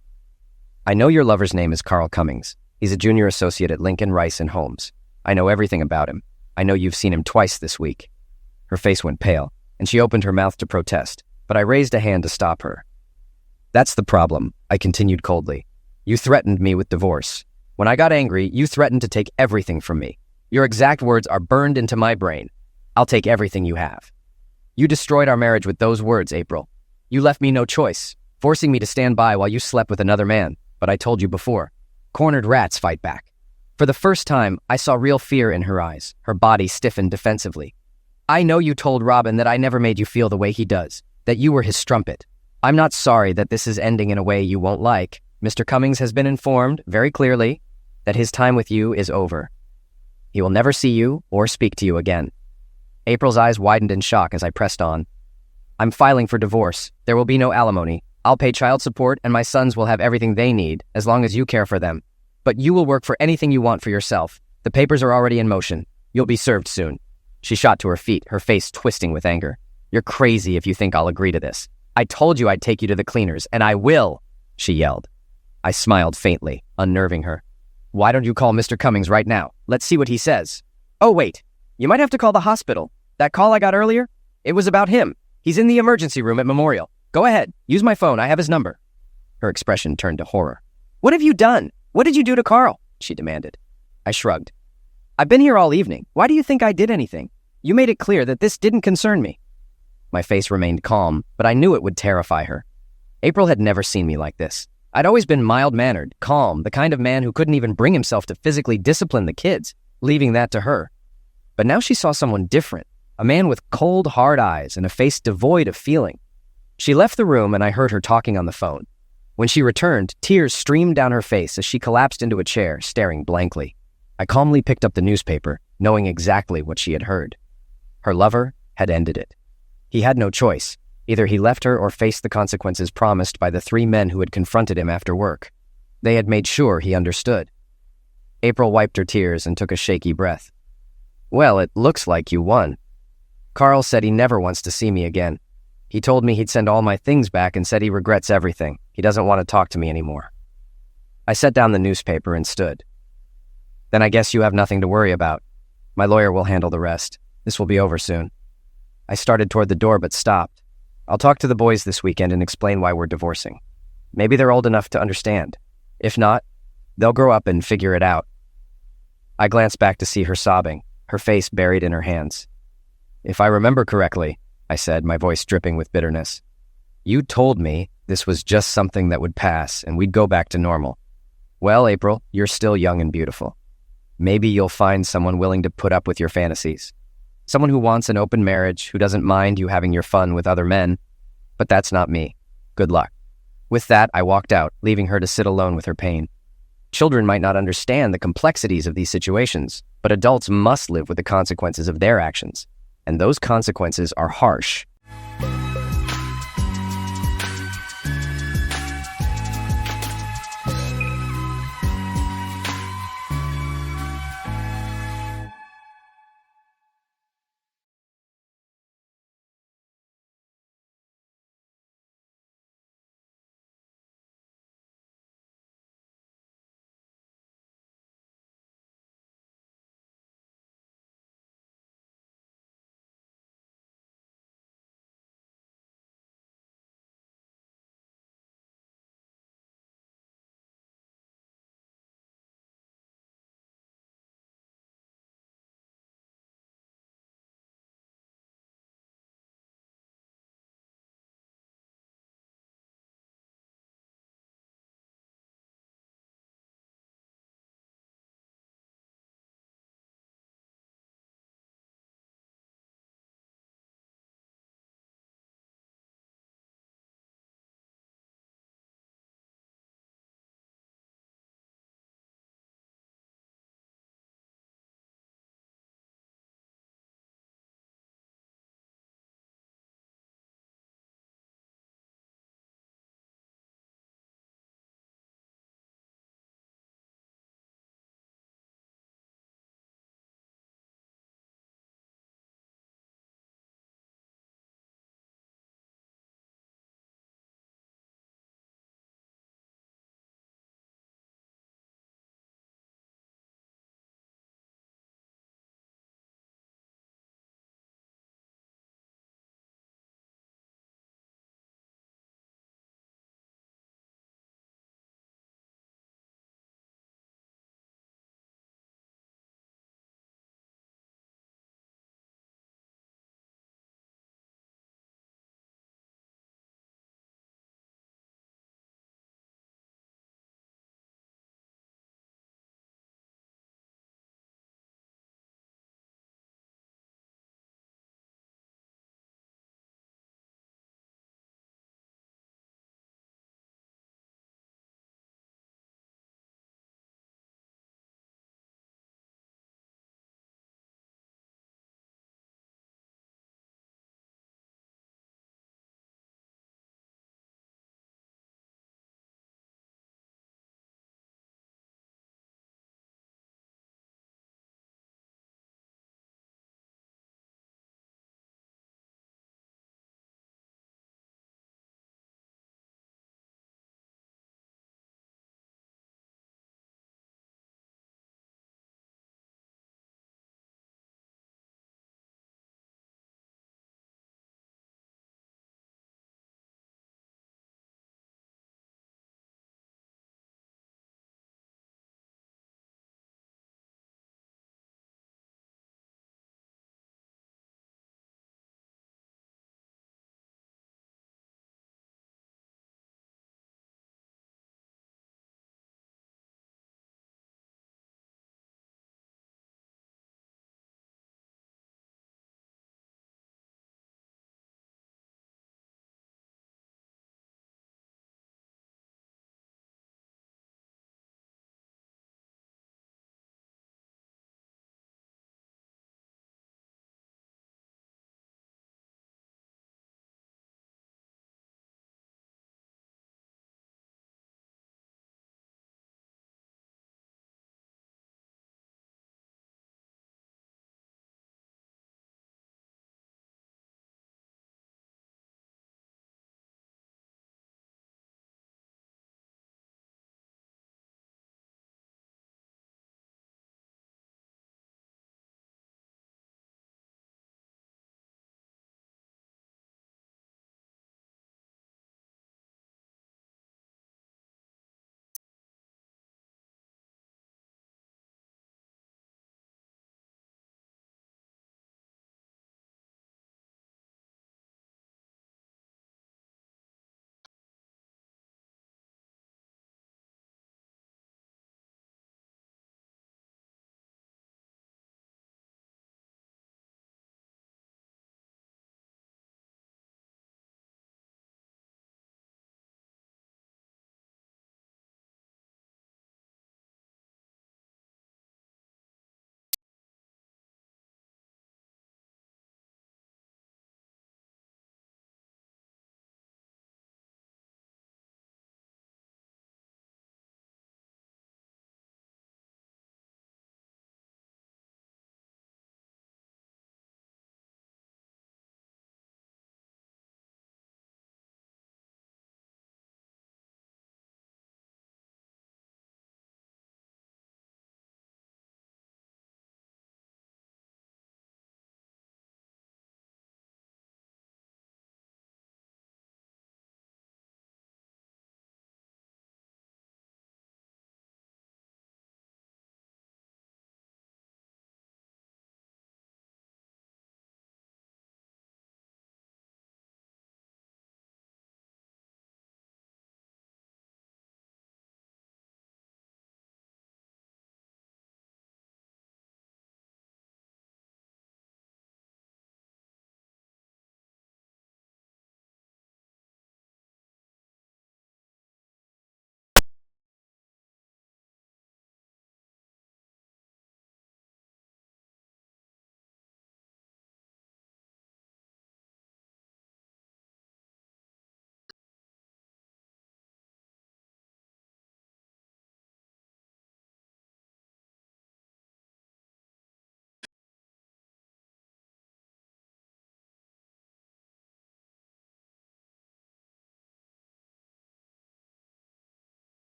Speaker 3: "I know your lover's name is Carl Cummings. He's a junior associate at Lincoln, Rice & Holmes. I know everything about him. I know you've seen him twice this week." Her face went pale, and she opened her mouth to protest, but I raised a hand to stop her. "That's the problem," I continued coldly. "You threatened me with divorce. When I got angry, you threatened to take everything from me. Your exact words are burned into my brain. I'll take everything you have. You destroyed our marriage with those words, April. You left me no choice, forcing me to stand by while you slept with another man. But I told you before, cornered rats fight back." For the first time, I saw real fear in her eyes, her body stiffened defensively. "I know you told Robin that I never made you feel the way he does, that you were his strumpet. I'm not sorry that this is ending in a way you won't like. Mr. Cummings has been informed, very clearly, that his time with you is over. He will never see you or speak to you again." April's eyes widened in shock as I pressed on. "I'm filing for divorce. There will be no alimony. I'll pay child support and my sons will have everything they need as long as you care for them. But you will work for anything you want for yourself. The papers are already in motion. You'll be served soon." She shot to her feet, her face twisting with anger. "You're crazy if you think I'll agree to this. I told you I'd take you to the cleaners, and I will," she yelled. I smiled faintly, unnerving her. "Why don't you call Mr. Cummings right now? Let's see what he says." "Oh, wait. You might have to call the hospital. That call I got earlier? It was about him. He's in the emergency room at Memorial. Go ahead. Use my phone. I have his number." Her expression turned to horror. "What have you done? What did you do to Carl?" she demanded. I shrugged. "I've been here all evening. Why do you think I did anything? You made it clear that this didn't concern me." My face remained calm, but I knew it would terrify her. April had never seen me like this. I'd always been mild-mannered, calm, the kind of man who couldn't even bring himself to physically discipline the kids, leaving that to her. But now she saw someone different, a man with cold, hard eyes and a face devoid of feeling. She left the room and I heard her talking on the phone. When she returned, tears streamed down her face as she collapsed into a chair, staring blankly. I calmly picked up the newspaper, knowing exactly what she had heard. Her lover had ended it. He had no choice. Either he left her or faced the consequences promised by the 3 men who had confronted him after work. They had made sure he understood. April wiped her tears and took a shaky breath. "Well, it looks like you won. Carl said he never wants to see me again. He told me he'd send all my things back and said he regrets everything. He doesn't want to talk to me anymore." I set down the newspaper and stood. "Then I guess you have nothing to worry about. My lawyer will handle the rest. This will be over soon." I started toward the door but stopped. "I'll talk to the boys this weekend and explain why we're divorcing. Maybe they're old enough to understand. If not, they'll grow up and figure it out." I glanced back to see her sobbing, her face buried in her hands. "If I remember correctly," I said, my voice dripping with bitterness, "you told me this was just something that would pass and we'd go back to normal. Well, April, you're still young and beautiful. Maybe you'll find someone willing to put up with your fantasies. Someone who wants an open marriage, who doesn't mind you having your fun with other men. But that's not me. Good luck." With that, I walked out, leaving her to sit alone with her pain. Children might not understand the complexities of these situations, but adults must live with the consequences of their actions. And those consequences are harsh.